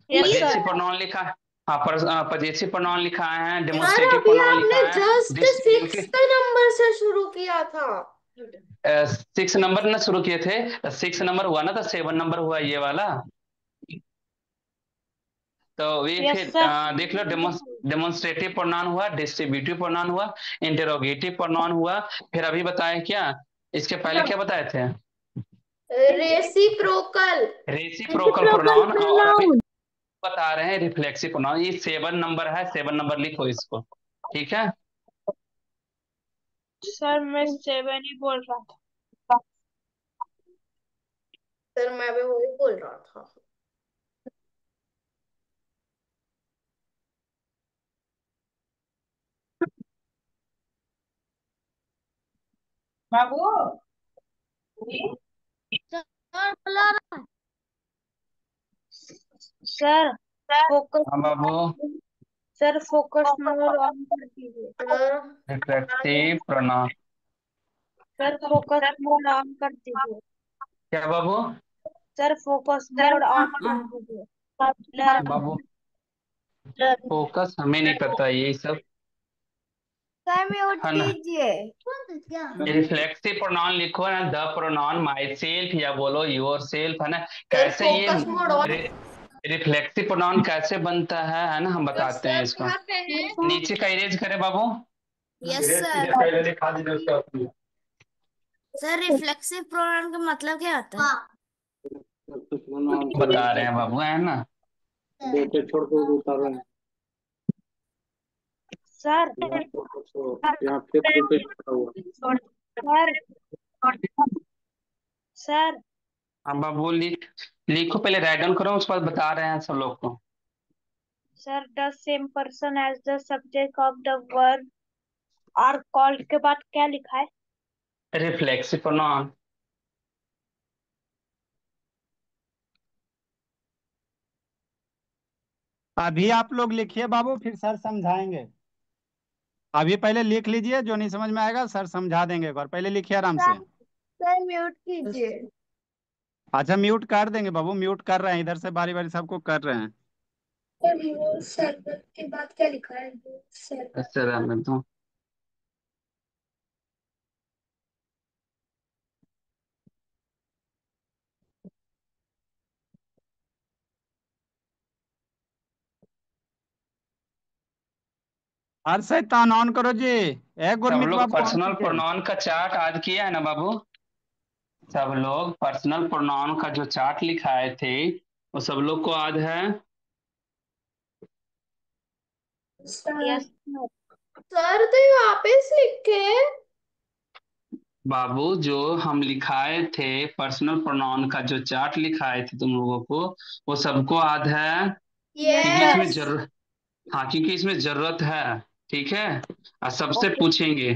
Speaker 3: यस
Speaker 1: पजेसिव
Speaker 3: सर।
Speaker 1: प्रोनाउन लिखा है। हाँ पजेसिव प्रोनाउन लिखाए हैं,
Speaker 3: सर
Speaker 1: डेमोन्स्ट्रेटिव
Speaker 3: अभी
Speaker 1: प्रोनाउन
Speaker 3: आपने
Speaker 1: लिखा है,
Speaker 3: जस्ट
Speaker 1: डिस्ट्रीब्यूटिव
Speaker 3: 6th नंबर से शुरू किया था।
Speaker 1: 6 नंबर ना शुरू किए थे, 6 नंबर हुआ ना तो 7 नंबर हुआ ये वाला। तो ये
Speaker 3: यस
Speaker 1: फिर
Speaker 3: सर।
Speaker 1: देख लो, डेमोन्स्ट्रेटिव प्रोनाउन हुआ, डिस्ट्रीब्यूटिव प्रोनाउन हुआ, इंटेरोगेटिव प्रोनाउन हुआ, फिर अभी बताए क्या, इसके पहले क्या बताए थे,
Speaker 3: रेसिप्रोकल।
Speaker 1: रेसिप्रोकल प्रोनाउन, और अभी बता रहे हैं रिफ्लेक्सिव प्रोनाउन। ये 7 नंबर है, 7 नंबर लिखो इसको, ठीक है।
Speaker 3: सर मैं 7 ही बोल रहा था।
Speaker 5: सर मैं भी वही बोल रहा था।
Speaker 2: बाबू
Speaker 6: सर फोकस
Speaker 1: हाँ बाबू।
Speaker 6: सर फोकस मोड ऑन कर दीजिए।
Speaker 1: Reflexive pronoun.
Speaker 6: Sir focus mode on कर दीजिए।
Speaker 1: क्या बाबू?
Speaker 6: सर फोकस मोड ऑन कर दीजिए।
Speaker 1: बाबू फोकस हमें नहीं पता ये सब,
Speaker 2: सर म्यूट
Speaker 1: है ना।
Speaker 2: कीजिए।
Speaker 1: रिफ्लेक्सिव प्रोनाउन लिखो ना, द प्रोनाउन माई सेल्फ या बोलो योर सेल्फ, है ना।
Speaker 5: सर
Speaker 1: कैसे ये
Speaker 5: focus mode on.
Speaker 1: Reflexive pronoun कैसे बनता है ना, हम बताते हैं
Speaker 5: सर
Speaker 1: इसको।
Speaker 5: कहाँ पे है?
Speaker 1: नीचे का इरेज करे बाबू।
Speaker 2: Yes sir. Sir reflexive pronoun का मतलब क्या होता है?
Speaker 1: बता रहे हैं बाबू, है ना।
Speaker 6: सर सर
Speaker 1: हाँ बाबू लिखो, पहले राइट डाउन करो, उसके बाद बता रहे हैं सब लोग को।
Speaker 6: Sir the same person as the subject of the verb are called के बाद क्या लिखा है?
Speaker 1: Reflexive pronoun.
Speaker 4: अभी आप लोग लिखिए बाबू, फिर सर समझाएंगे। अभी पहले लिख लीजिए, जो नहीं समझ में आएगा सर समझा देंगे एक बार। पहले लिखिए आराम से।
Speaker 2: सर म्यूट कीजिए।
Speaker 4: अच्छा म्यूट कर देंगे बाबू, म्यूट कर रहे हैं, इधर से बारी बारी सबको कर रहे हैं।
Speaker 5: सर के बाद क्या लिखा है?
Speaker 1: ऐसे रहने दो।
Speaker 4: हर शैतान ऑन करो जी।
Speaker 1: सब
Speaker 4: गुरमीत
Speaker 1: लोग
Speaker 4: बाबू ऑन
Speaker 1: पर्सनल
Speaker 4: कीजिए।
Speaker 1: प्रोनाउन का चार्ट आज किया है ना बाबू। सब लोग पर्सनल प्रोनाउन का जो चार्ट लिखाए थे वो सब लोग को याद है।
Speaker 6: यस
Speaker 5: सर तो ये वापस लिखे।
Speaker 1: बाबू जो हम लिखाए थे पर्सनल प्रोनाउन का जो चार्ट लिखाए थे तुम लोगों को, वो सबको याद है। क्योंकि इसमें
Speaker 5: यस।
Speaker 1: जरूरत, हाँ क्योंकि इसमें जरूरत है। ठीक है, और सबसे पूछेंगे।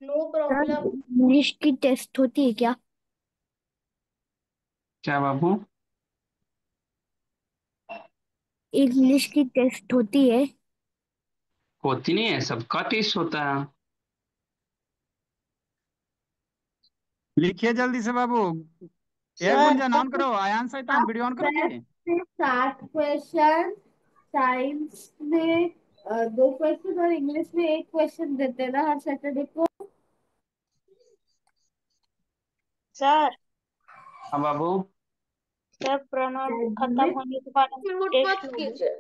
Speaker 5: No problem.
Speaker 2: इंग्लिश की टेस्ट होती है क्या?
Speaker 1: क्या बाबू?
Speaker 2: इंग्लिश की टेस्ट होती है?
Speaker 1: होती नहीं है, सबका टेस्ट होता है।
Speaker 4: लिखिए जल्दी से बाबू।
Speaker 6: सर
Speaker 4: गुंजन ऑन करो, आयान शैतान वीडियो ऑन करो
Speaker 2: मैथ
Speaker 4: जी।
Speaker 2: से 60 क्वेश्चन, साइंस में 2 क्वेश्चन और इंग्लिश में 1 क्वेश्चन देते हैं ना हर सैटरडे को।
Speaker 6: सर
Speaker 1: हाँ बाबू।
Speaker 6: सर प्रोनाउन खत्म होने के बाद
Speaker 5: म्यूट
Speaker 6: टेस्ट
Speaker 5: मत
Speaker 6: लेंगे।
Speaker 5: कीजिए।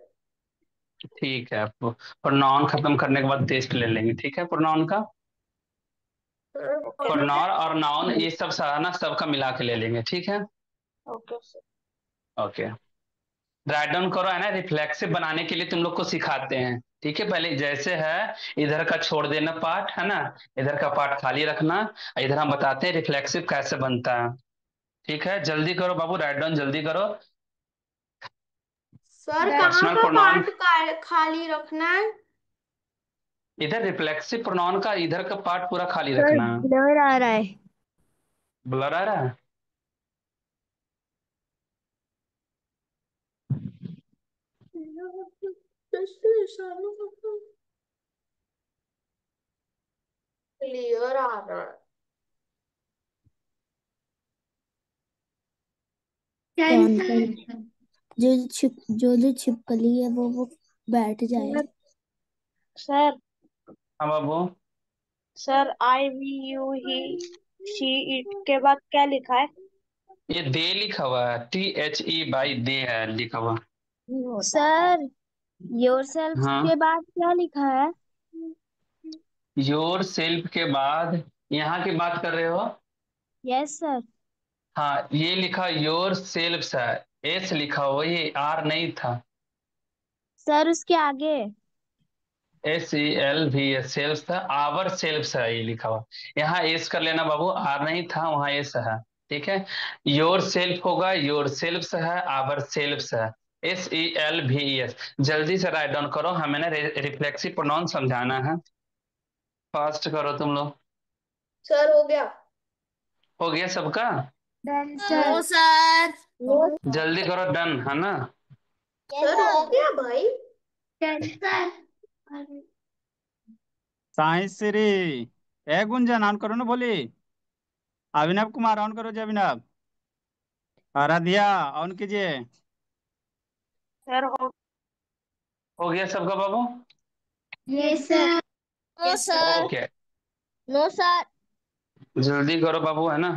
Speaker 1: ठीक है, आपको प्रोनाउन खत्म करने के बाद टेस्ट ले लेंगे, ठीक है। प्रोनाउन का,
Speaker 6: ओके
Speaker 1: प्रोनाउन और नाउन ये सब सारा ना सबका मिला के ले लेंगे, ठीक है।
Speaker 6: Okay sir.
Speaker 1: Okay, write down करो, है ना। रिफ्लेक्सिव बनाने के लिए तुम लोग को सिखाते हैं, ठीक है। पहले जैसे है इधर का छोड़ देना पार्ट, है ना। इधर का पार्ट खाली रखना। इधर हम बताते हैं रिफ्लेक्सिव कैसे बनता है। ठीक है, जल्दी करो बाबू, राइट डाउन जल्दी करो।
Speaker 5: सर कहाँ
Speaker 1: पर्सनल
Speaker 5: का
Speaker 1: प्रोनाउन,
Speaker 5: पार्ट खाली रखना है?
Speaker 1: इधर रिफ्लेक्सिव प्रोनाउन का इधर का पार्ट पूरा खाली
Speaker 2: सर
Speaker 1: रखना है।
Speaker 2: ब्लर आ रहा है।
Speaker 1: ब्लर आ रहा है?
Speaker 5: क्लियर आ रहा है।
Speaker 2: जो छिपकली है वो बैठ जाए।
Speaker 6: सर
Speaker 1: हाँ बाबू।
Speaker 6: Sir I we you he she it के बाद क्या लिखा है?
Speaker 1: ये दे लिखा हुआ है, THE दे है लिखा हुआ।
Speaker 2: सर योरसेल्फ
Speaker 1: हाँ,
Speaker 2: के बाद क्या लिखा है?
Speaker 1: योर सेल्फ के बाद यहाँ की बात कर रहे हो।
Speaker 2: Yes sir.
Speaker 1: हाँ, ये लिखा योर सेल्फ है, एस लिखा हुआ, ये आर नहीं था।
Speaker 2: सर उसके आगे
Speaker 1: SELVS सेल्फ था, आवर सेल्फ है ये लिखा हुआ। यहाँ एस कर लेना बाबू, आर नहीं था वहां एस है। ठीक है, योर सेल्फ होगा, योर सेल्फ है, आवर सेल्फ है। SELVES। जल्दी से राइट डाउन करो, हमें ना रिफ्लेक्सिव प्रोनाउन समझाना है। फास्ट करो तुम लोग।
Speaker 5: सर हो गया।
Speaker 1: हो गया सबका?
Speaker 2: No sir.
Speaker 1: जल्दी करो, डन है ना?
Speaker 5: सर हो गया भाई।
Speaker 4: साइंस रे। ए गुंजन ऑन करो ना बोली। अभिनव कुमार ऑन करो जी अभिनव। आराध्या ऑन कीजिए।
Speaker 6: सर
Speaker 1: हो गया सबका बाबू?
Speaker 2: Yes sir.
Speaker 5: No sir.
Speaker 1: Okay,
Speaker 5: no sir.
Speaker 1: जल्दी करो बाबू, है ना?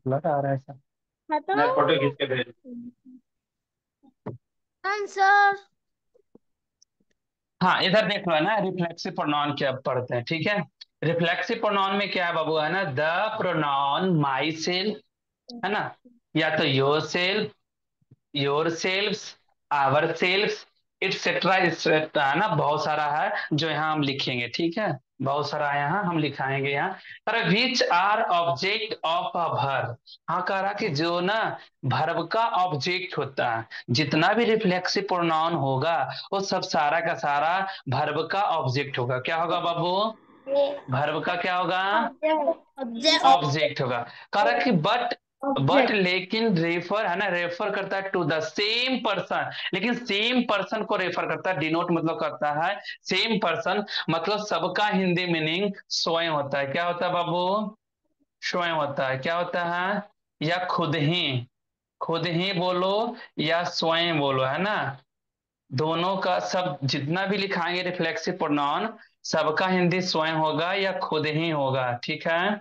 Speaker 1: लगा आ रहा है ऐसा। मैं फोटो खींच के भेज।
Speaker 5: आंसर।
Speaker 1: हाँ, इधर देख लो, है ना, रिफ्लेक्सिव प्रोनाउन क्या पढ़ते हैं, ठीक है? रिफ्लेक्सिव प्रोनाउन में क्या है बाबू, है ना, द प्रोनाउन माई सेल्फ, है ना, या तो yourself, yourself, ourself, etcetera etcetera, है ना, बहुत सारा है जो यहाँ हम लिखेंगे, ठीक है? बहुत सारा है यहाँ हम लिखाएंगे यहाँ। पर which are object of a verb. हाँ, कह रहा कि जो ना वर्ब का ऑब्जेक्ट होता है, जितना भी रिफ्लेक्सिव प्रोनाउन होगा वो सब सारा का सारा वर्ब का ऑब्जेक्ट होगा। क्या होगा बाबू? वर्ब का क्या होगा? ऑब्जेक्ट होगा। कह रहा कि बट लेकिन रेफर, है ना, रेफर करता है टू द सेम पर्सन, लेकिन सेम पर्सन को रेफर करता है, डिनोट मतलब करता है सेम पर्सन, मतलब सबका हिंदी मीनिंग स्वयं होता है। क्या होता है बाबू? स्वयं होता है। क्या होता है? या खुद ही बोलो या स्वयं बोलो, है ना, दोनों का सब जितना भी लिखाएंगे रिफ्लेक्सिव प्रोनाउन, सबका हिंदी स्वयं होगा या खुद ही होगा, ठीक है?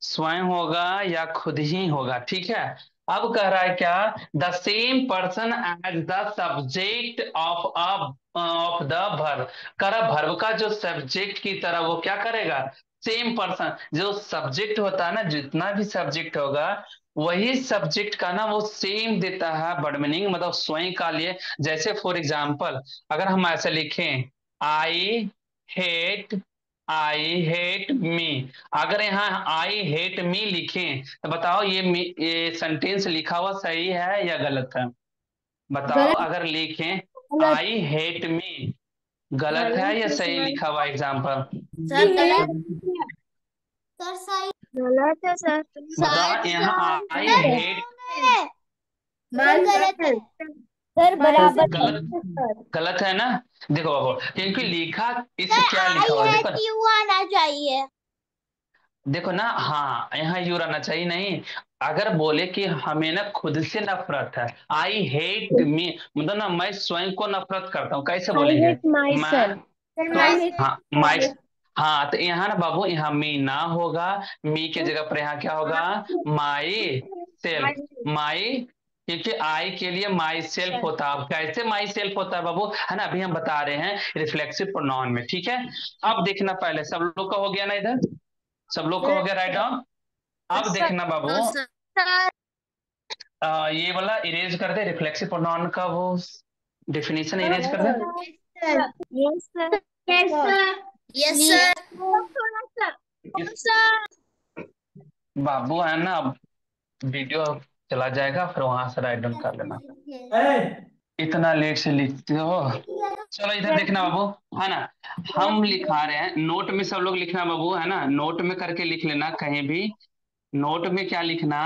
Speaker 1: स्वयं होगा या खुद ही होगा, ठीक है? अब कह रहा है क्या, the same person as the subject of the verb. कह रहा वर्ब का जो सब्जेक्ट की तरह वो क्या करेगा, सेम पर्सन, जो सब्जेक्ट होता है ना, जितना भी सब्जेक्ट होगा वही सब्जेक्ट का ना वो सेम देता है वर्ड मीनिंग, मतलब स्वयं का लिए। जैसे फॉर एग्जाम्पल अगर हम ऐसे लिखें, I hate I hate me, अगर यहाँ आई हेट मी लिखें तो बताओ ये सेंटेंस लिखा हुआ सही है या गलत है? बताओ,
Speaker 2: गलत।
Speaker 1: अगर लिखें
Speaker 2: गलत।
Speaker 1: आई हेट मी, गलत है या सही लिखा हुआ एग्जाम्पल?
Speaker 2: सर गलत।
Speaker 5: सर सही। गलत है सर।
Speaker 1: बताओ, यहाँ आई हेट
Speaker 2: मान
Speaker 5: गलत है।
Speaker 2: सर बराबर
Speaker 1: गलत,
Speaker 2: सर।
Speaker 1: गलत है ना? देखो बाबू, क्योंकि लिखा इस
Speaker 5: सर
Speaker 1: क्या
Speaker 5: आई
Speaker 1: लिखा हुआ है,
Speaker 5: है
Speaker 1: देखो
Speaker 5: कि यू आना चाहिए।
Speaker 1: देखो ना, हाँ यहाँ यू रहना चाहिए नहीं। अगर बोले कि हमें ना खुद से नफरत है, आई हेट मी, मतलब ना मैं स्वयं को नफरत करता हूँ, कैसे
Speaker 2: आई
Speaker 1: बोलेंगे?
Speaker 2: हेट माई
Speaker 1: मैं
Speaker 2: सेल्फ। सर
Speaker 1: तो
Speaker 2: आई हेट
Speaker 1: हाँ माई, हाँ तो यहाँ ना बाबू, यहाँ मी ना होगा, मी के जगह पर यहाँ क्या होगा, माई सेल्फ। माई, क्योंकि आई के लिए माई सेल्फ होता है। अब कैसे माई सेल्फ होता है बाबू, है ना, अभी हम बता रहे हैं रिफ्लेक्सिव प्रोनाउन में, ठीक है? अब देखना, पहले सब लोग का हो गया ना इधर, सब लोग का हो गया राइट डाउन। अब देखना बाबू, ये वाला इरेज कर दे, रिफ्लेक्सिव प्रोनाउन का वो डेफिनेशन इरेज कर दे।
Speaker 5: Yes sir.
Speaker 2: Yes sir.
Speaker 5: Yes sir. थोड़ा सा।
Speaker 1: बाबू है ना, अब वीडियो चला जाएगा, फिर वहां से राइट डाउन कर लेना। इतना लेट से लिखते हो? चलो इधर देखना बाबू, है ना, हम लिखा रहे हैं नोट में, सब लोग लिखना बाबू, है ना, नोट में करके लिख लेना कहीं भी। नोट में क्या लिखना,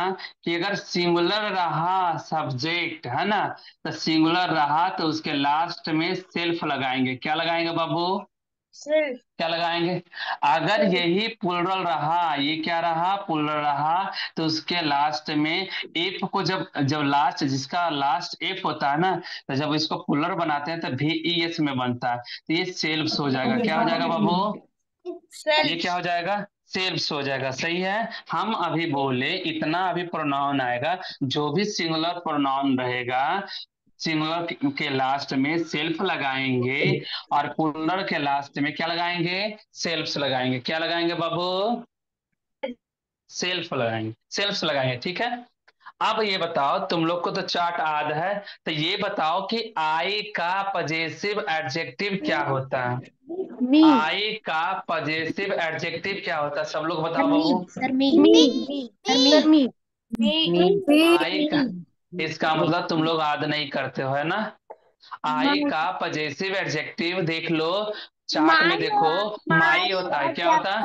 Speaker 1: कि अगर सिंगुलर रहा सब्जेक्ट, है ना, तो सिंगुलर रहा तो उसके लास्ट में सेल्फ लगाएंगे। क्या लगाएंगे बाबू?
Speaker 6: सिर्फ
Speaker 1: क्या लगाएंगे? अगर यही प्लुरल रहा, ये क्या रहा, प्लुरल रहा, तो उसके लास्ट में एफ को, जब जब लास्ट, जिसका लास्ट एफ होता है ना, तो जब इसको प्लुरल बनाते हैं तो VES में बनता है, तो ये सेल्फ्स हो जाएगा। क्या हो जाएगा बाबू? ये क्या हो जाएगा? सेल्फ्स हो जाएगा, सही है। हम अभी बोले इतना अभी प्रोनाउन आएगा, जो भी सिंगुलर प्रोनाउन रहेगा, सिंगुलर के लास्ट में सेल्फ लगाएंगे, और प्लुरल के लास्ट में क्या लगाएंगे? सेल्फ्स लगाएंगे। क्या लगाएंगे बाबू? सेल्फ लगाएंगे, सेल्फ्स लगाएंगे, ठीक है? अब ये बताओ, तुम लोग को तो चार्ट याद है, तो ये बताओ कि आई का पजेसिव एडजेक्टिव क्या होता है?
Speaker 2: मी
Speaker 1: आई का पजेसिव एडजेक्टिव क्या होता है? सब लोग बताओ
Speaker 3: मी
Speaker 1: बाबू।
Speaker 3: सर मी
Speaker 2: सर मी
Speaker 1: आई का, इसका मतलब तुम लोग याद नहीं करते हो, है ना? आई का पजेसिव एडजेक्टिव देख लो, चार्ट में देखो, माई होता है। क्या होता है?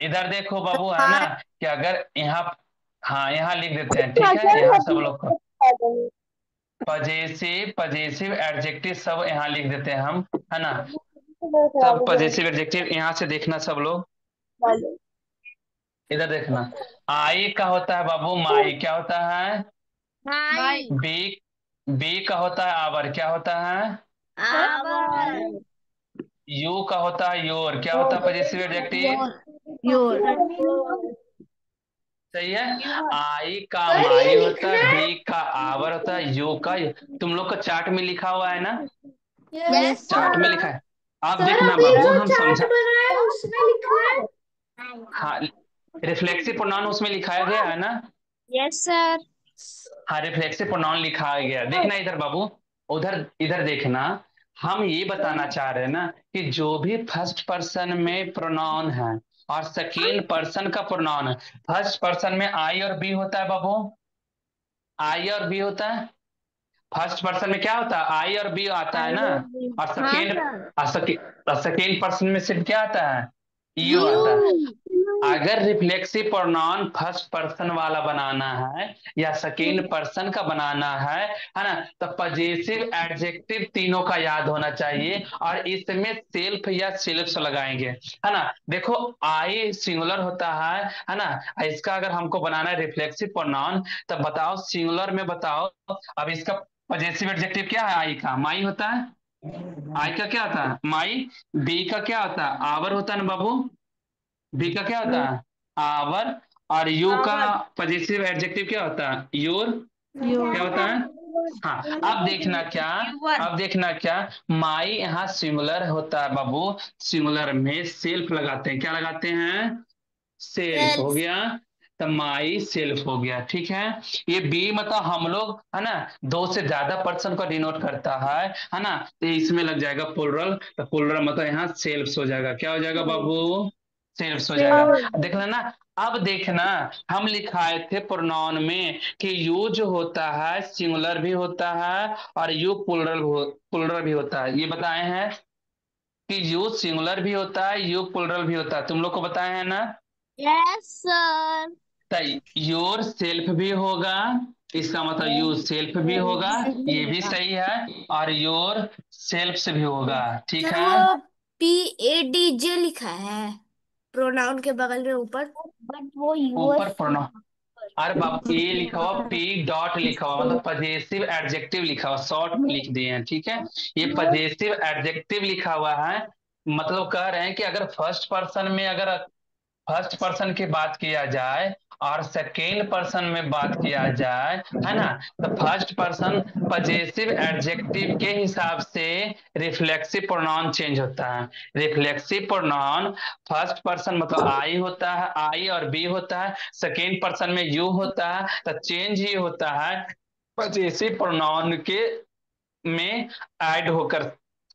Speaker 1: इधर देखो बाबू, है ना? कि अगर यहाँ, हाँ यहाँ लिख देते हैं, ठीक है, यहाँ सब लोग को पजेसिव पजेसिव एडजेक्टिव सब यहाँ लिख देते हैं हम, है ना? सब पजेसिव एडजेक्टिव यहाँ से देखना सब लोग, इधर देखना। आई का होता है बाबू माई, क्या होता है? बी, बी का होता है आवर, क्या होता है? यू का होता है योर, क्या होता है पजेसिव एडजेक्टिव? सही है। आई का माई होता है, बी का आवर होता है, यू का, तुम लोग का चार्ट में लिखा हुआ है ना?
Speaker 2: यस
Speaker 1: चार्ट में लिखा है। अब
Speaker 2: सर,
Speaker 1: देखना
Speaker 2: अभी
Speaker 1: बाबू,
Speaker 2: जो
Speaker 1: हम
Speaker 2: चार्ट
Speaker 1: समझा।
Speaker 2: बना है उसमें लिखना है।
Speaker 1: हाँ, रिफ्लेक्सिव प्रोनाउन उसमें लिखाया गया है ना?
Speaker 6: Yes sir.
Speaker 1: हाँ, रिफ्लेक्सिव प्रोनाउन लिखा गया, देखना इधर बाबू, उधर इधर देखना। हम ये बताना चाह रहे हैं ना कि जो भी फर्स्ट पर्सन में प्रोनाउन है और सेकेंड पर्सन का प्रोनाउन है, फर्स्ट पर्सन में आई और बी होता है बाबू, आई और बी होता है। फर्स्ट पर्सन में क्या होता है? आई और बी आता है ना? और सेकेंड पर्सन में सिर्फ क्या आता है? यू आता है। अगर रिफ्लेक्सिव प्रोनाउन फर्स्ट पर्सन वाला बनाना है या सेकेंड पर्सन का बनाना है ना, तो पजेसिव एडजेक्टिव तीनों का याद होना चाहिए, और इसमें सेल्फ या सेल्फ्स लगाएंगे, है ना? देखो, आई सिंगुलर होता है ना? इसका अगर हमको बनाना है रिफ्लेक्सिव प्रोनाउन, तो बताओ सिंगुलर में बताओ। अब इसका पजेसिव एडजेक्टिव क्या है? आई का माई होता है, आई का क्या होता है? माई। बी का क्या होता है? आवर होता है ना बाबू, बी का क्या होता है? आवर। और यू का पजेसिव एडजेक्टिव क्या होता है? योर। क्या होता है? हाँ, अब देखना क्या, अब देखना क्या, माई यहाँ सिंगुलर होता है बाबू, सिंगुलर में सेल्फ लगाते हैं, क्या लगाते हैं? सेल्फ हो गया, तो माई सेल्फ हो गया, ठीक है। ये बी मतलब हम लोग, है ना, दो से ज्यादा पर्सन को डिनोट करता है ना, तो इसमें लग जाएगा प्लुरल, तो प्लुरल मतलब यहाँ सेल्फ हो जाएगा, क्या हो जाएगा बाबू? सेल्फ हो जाएगा। देख लेना। अब देखना, हम लिखाए थे प्रोनाउन में कि यू जो होता है सिंगुलर भी होता है और यू प्लुरल भी होता है, ये बताए हैं कि यू सिंगुलर भी होता है, यू प्लुरल भी होता है, तुम लोग को बताए हैं ना?
Speaker 6: Yes sir.
Speaker 1: तो योर सेल्फ भी होगा, इसका मतलब यू सेल्फ भी होगा, ये भी सही है, और योर सेल्फ भी होगा, ठीक
Speaker 2: सर
Speaker 1: है।
Speaker 2: वो PADJ लिखा है प्रोनाउन के बगल में ऊपर।
Speaker 6: बट वो
Speaker 1: ऊपर
Speaker 6: यूएस।
Speaker 1: प्रोनाउन, अरे बाप, ए लिखा हुआ, पी डॉट लिखा हुआ, मतलब पजेसिव एडजेक्टिव लिखा हुआ, शॉर्ट में लिख दिए हैं, ठीक है। ये पजेसिव एडजेक्टिव लिखा हुआ है, मतलब कह रहे हैं कि अगर फर्स्ट पर्सन में, अगर फर्स्ट पर्सन की बात किया जाए और सेकेंड पर्सन में बात किया जाए, है ना, तो फर्स्ट पर्सन पजेसिव एडजेक्टिव के हिसाब से रिफ्लेक्सिव प्रोनाउन चेंज होता है। रिफ्लेक्सिव प्रोनाउन फर्स्ट पर्सन मतलब आई होता है, आई और बी होता है, सेकेंड पर्सन में यू होता है, तो चेंज ये होता है पजेसिव प्रोनाउन के में ऐड होकर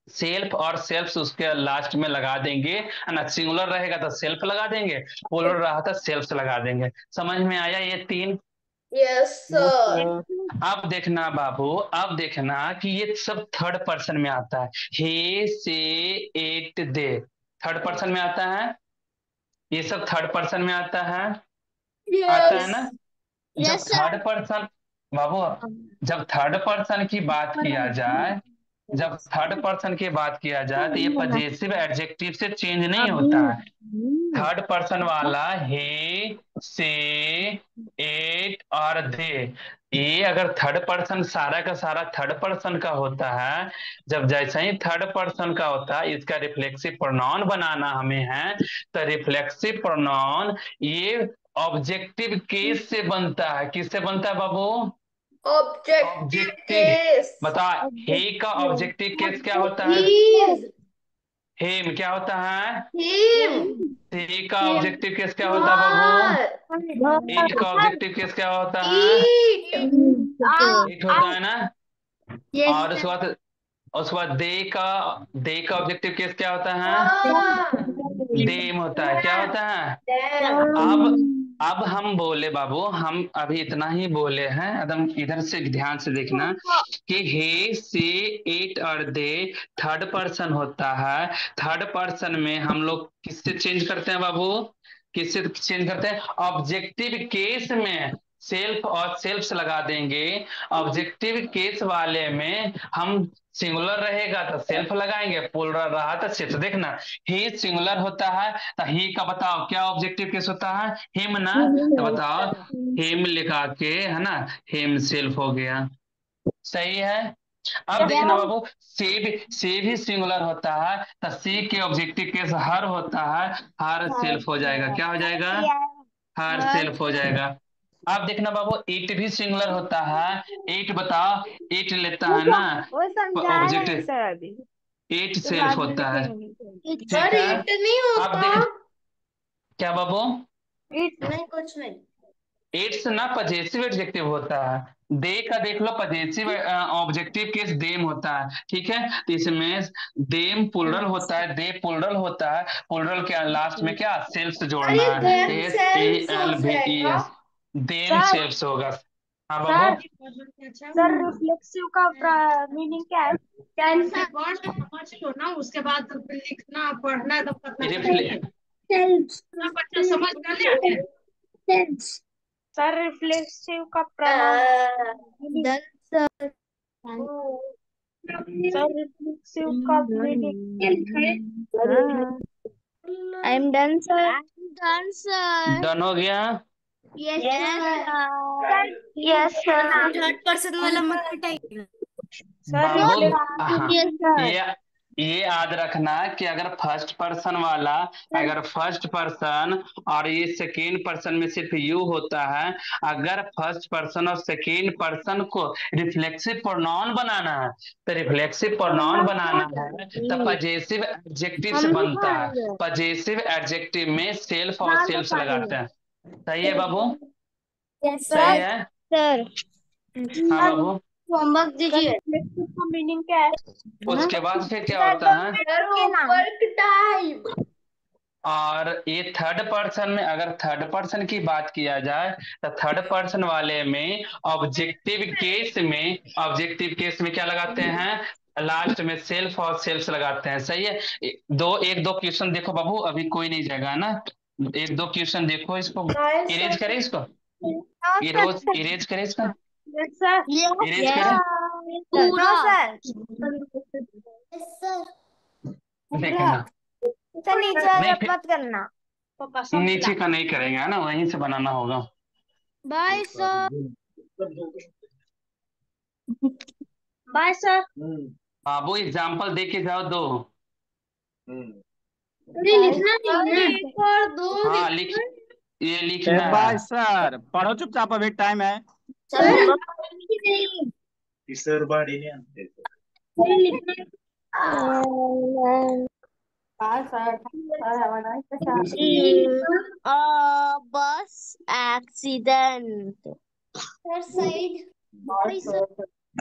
Speaker 1: सेल्फ, और सेल्फ उसके लास्ट में लगा देंगे, है ना। सिंगुलर रहेगा तो सेल्फ लगा देंगे, प्लुरल रहा तो सेल्फ लगा देंगे। समझ में आया ये तीन?
Speaker 2: Yes sir.
Speaker 1: अब देखना बाबू, अब देखना कि ये सब थर्ड पर्सन में आता है, हे से एट दे, थर्ड पर्सन में आता है, ये सब थर्ड पर्सन में आता है, आता है
Speaker 2: यस
Speaker 1: ना? जब
Speaker 6: यस
Speaker 1: थर्ड
Speaker 6: सर।
Speaker 1: पर्सन, बाबू, जब थर्ड पर्सन की बात किया जाए, जब थर्ड पर्सन की बात किया जाए, तो ये पजेसिव एडजेक्टिव से चेंज नहीं होता है। थर्ड पर्सन वाला हे से एट और दे, ये अगर थर्ड पर्सन सारा का सारा थर्ड पर्सन का होता है, जब जैसे ही थर्ड पर्सन का होता है, इसका रिफ्लेक्सिव प्रोनाउन बनाना हमें है, तो रिफ्लेक्सिव प्रोनाउन ये ऑब्जेक्टिव केस से बनता है, किससे बनता है बाबू?
Speaker 2: Objective
Speaker 1: objective.
Speaker 2: केस।
Speaker 1: बता, हे का ऑब्जेक्टिव केस क्या होता है?
Speaker 2: He is
Speaker 1: हेम क्या होता है?
Speaker 2: हिम।
Speaker 1: सी का ऑब्जेक्टिव केस क्या होता है बाबू? ईट का ऑब्जेक्टिव केस क्या होता है?
Speaker 2: ईट।
Speaker 1: ईट होता है ना। और उसके बाद दे का ऑब्जेक्टिव केस क्या होता है? देम होता है। क्या होता है? अब हम बोले बाबू, हम अभी इतना ही बोले हैं, एकदम इधर से ध्यान से देखना कि हे से इट और दे थर्ड पर्सन होता है। थर्ड पर्सन में हम लोग किससे चेंज करते हैं बाबू? किससे चेंज करते हैं? ऑब्जेक्टिव केस में सेल्फ और सेल्फ्स लगा देंगे। ऑब्जेक्टिव केस वाले में हम सिंगुलर रहेगा तो सेल्फ लगाएंगे, प्लूरल रहा तो सेल्फ। देखना, ही सिंगुलर होता है तो ही का बताओ क्या ऑब्जेक्टिव केस होता है? हिम ना। तो बताओ, हिम लिखा के है ना, हिम सेल्फ हो गया। सही है। अब देखना बाबू, से भी सिंगुलर होता है तो सी के ऑब्जेक्टिव केस हर होता है, हर सेल्फ हो जाएगा। क्या हो जाएगा? हर सेल्फ हो जाएगा। अब देखना बाबू, इट भी सिंगुलर होता है। इट बताओ, इट लेता है ना
Speaker 6: वो समझाया नहीं
Speaker 1: ऑब्जेक्टिव,
Speaker 6: सर अभी,
Speaker 1: इट
Speaker 6: तो
Speaker 1: सेल्फ
Speaker 6: बाद में
Speaker 1: होता है।
Speaker 6: लिखेंगे।
Speaker 1: ठीक
Speaker 2: और
Speaker 1: है।
Speaker 2: ईट नहीं
Speaker 1: अब
Speaker 2: होता।
Speaker 1: देख, क्या बाबू?
Speaker 2: नहीं, कुछ नहीं।
Speaker 1: इट्स ना पजेसिव एडजेक्टिव होता है। दे का देख लो, पजेसिव ऑब्जेक्टिव केस देम होता है। ठीक है, तो इसमें देम प्लुरल होता है, दे प्लुरल होता है। प्लुरल के लास्ट में क्या सेल्फ
Speaker 2: और
Speaker 1: जोड़ना
Speaker 2: ये
Speaker 1: है,
Speaker 2: देम सेल्स हो जाएगा।
Speaker 1: SELVES, देम
Speaker 6: सर
Speaker 1: सेल्फ होगा। हाँ
Speaker 6: सर
Speaker 1: बाबू।
Speaker 6: सर रिफ्लेक्सिव का मीनिंग क्या है?
Speaker 7: समझ लो ना, उसके बाद तो फिर लिखना पढ़ना तो करना
Speaker 1: रिफ्ले
Speaker 7: ना, बच्चा समझ ना ले।
Speaker 6: सर रिफ्लेक्सिव का मीनिंग, सर रिफ्लेक्सिव का meaning.
Speaker 5: I am done sir.
Speaker 1: Done हो गया।
Speaker 6: Yes sir.
Speaker 2: थर्ड पर्सन वाला मत पिटाइए।
Speaker 6: सर
Speaker 1: बाबू हाँ, ये याद रखना कि अगर फर्स्ट पर्सन वाला, अगर फर्स्ट पर्सन और ये सेकेंड पर्सन में सिर्फ यू होता है, अगर फर्स्ट पर्सन और सेकेंड पर्सन को रिफ्लेक्सिव प्रोनाउन बनाना है, तो रिफ्लेक्सिव प्रोनाउन बनाना है तो पजेसिव एडजेक्टिव से बनता है। पजेसिव एडजेक्टिव में सेल्फ और सेल्फ लगाते हैं। सही है बाबू? सही है।
Speaker 5: सर
Speaker 1: हाँ बाबू।
Speaker 5: होमवर्क दीजिए।
Speaker 6: रिफ्लेक्सिव का मीनिंग क्या है?
Speaker 1: उसके बाद फिर क्या होता है?
Speaker 2: Work time.
Speaker 1: और ये थर्ड पर्सन में, अगर थर्ड पर्सन की बात किया जाए तो थर्ड पर्सन वाले में ऑब्जेक्टिव केस में, ऑब्जेक्टिव केस में क्या लगाते हैं? लास्ट में सेल्फ और सेल्फ लगाते हैं। सही है। एक दो क्वेश्चन देखो बाबू, अभी कोई नहीं जाएगा ना। एक दो क्वेश्चन देखो, इसको इरेज करें, इसको इरेज करें, इसका
Speaker 6: यस सर।
Speaker 1: इरेज करें।
Speaker 5: पूरा
Speaker 1: देखना,
Speaker 5: सर नीचे
Speaker 1: नहीं फिर
Speaker 5: मत करना।
Speaker 1: नीचे का नहीं करेंगे, है ना, वहीं से बनाना होगा।
Speaker 5: Bye sir.
Speaker 6: Bye sir.
Speaker 1: बाबू एग्जाम्पल दे के जाओ दो।
Speaker 5: लिखना नहीं है।
Speaker 2: एक और दो
Speaker 1: हाँ लिख, ये लिखना है।
Speaker 4: बाय सर, पढ़ो चुपचाप, अभी टाइम है।
Speaker 2: सर
Speaker 5: बस एक्सीडेंट।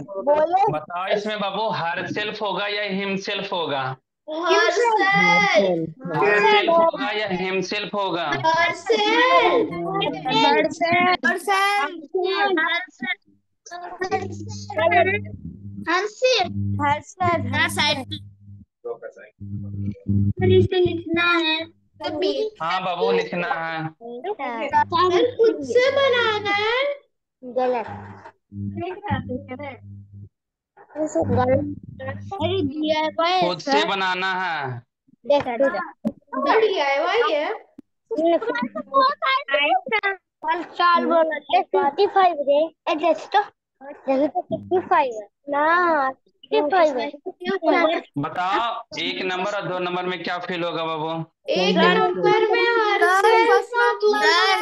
Speaker 5: बोलो
Speaker 1: बताओ इसमें बाबू, हर सेल्फ होगा या हिम सेल्फ होगा?
Speaker 2: हर सेल।
Speaker 1: हर सेल्फ होगा या हिम सेल्फ होगा?
Speaker 2: हर सेल।
Speaker 5: हर सेल
Speaker 2: हर सेल।
Speaker 5: हर साइड इसे लिखना है।
Speaker 1: हाँ बाबू लिखना है।
Speaker 2: सर खुद से बनाना है।
Speaker 5: गलत अरे DIY
Speaker 1: खुद से बनाना है।
Speaker 5: देखा
Speaker 2: DIY है।
Speaker 5: चाल बोला 45 रे एडजस्ट जैसे तो 55 है ना 55 है।
Speaker 1: बताओ एक नंबर और 2 नंबर में क्या फील होगा बाबू?
Speaker 2: एक नंबर में हर सेल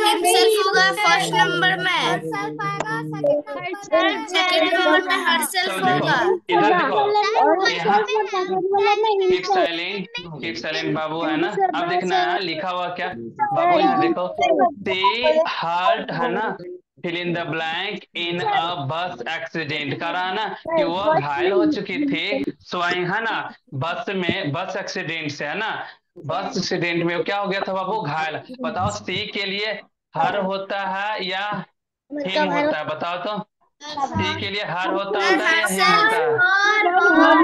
Speaker 5: हिमसेल्फ होगा फर्स्ट नंबर में।
Speaker 3: सेकंड पेपर में हर सेल्फ
Speaker 1: चलो देखो
Speaker 3: होगा।
Speaker 1: इधर देखो यहाँ कीप
Speaker 6: सर
Speaker 1: साइलेंट बाबू है ना। अब देखना है लिखा हुआ क्या बाबू, यहाँ देखो सी हर्ट है ना fill in the blank in a bus accident, कह रहा है ना कि वो घायल हो चुकी थी स्वयं है ना बस एक्सीडेंट से, है ना बस एक्सीडेंट में क्या हो गया था बाबू, घायल। बताओ सी के लिए हर होता है या हिम होता है, बताओ तो। सी के लिए हर होता है या हिम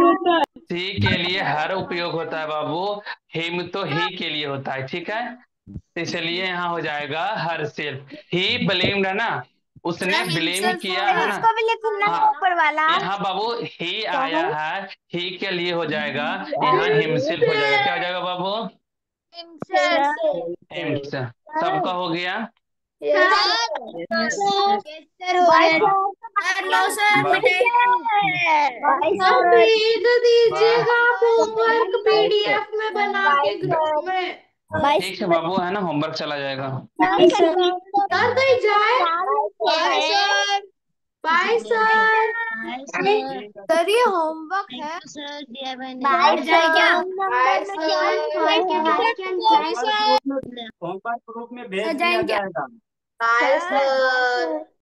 Speaker 1: होता है? सी के लिए हर उपयोग होता है बाबू, हिम तो ही के लिए होता है, ठीक है। इसलिए यहाँ हो जाएगा हर सेल्फ। ही ब्लेम्ड है ना, उसने ब्लेम किया है ना। हाँ
Speaker 6: ऊपर वाला
Speaker 1: यहाँ बाबू ही आया है, ही के लिए हो जाएगा, यहाँ हिमसेल्फ हो जाएगा। क्या हो जाएगा बाबू? हिम्स। सबका हो गया।
Speaker 2: भेज दीजिएगा होमवर्क पीडीएफ में बना के ग्रुप में।
Speaker 1: ठीक है बाबू, है ना होमवर्क चला जाएगा।
Speaker 2: सर कहीं जाए? Bye sir. सर ये होमवर्क है।
Speaker 4: होमवर्क ग्रुप में भेज दिया जाएगा।
Speaker 2: Bye sir.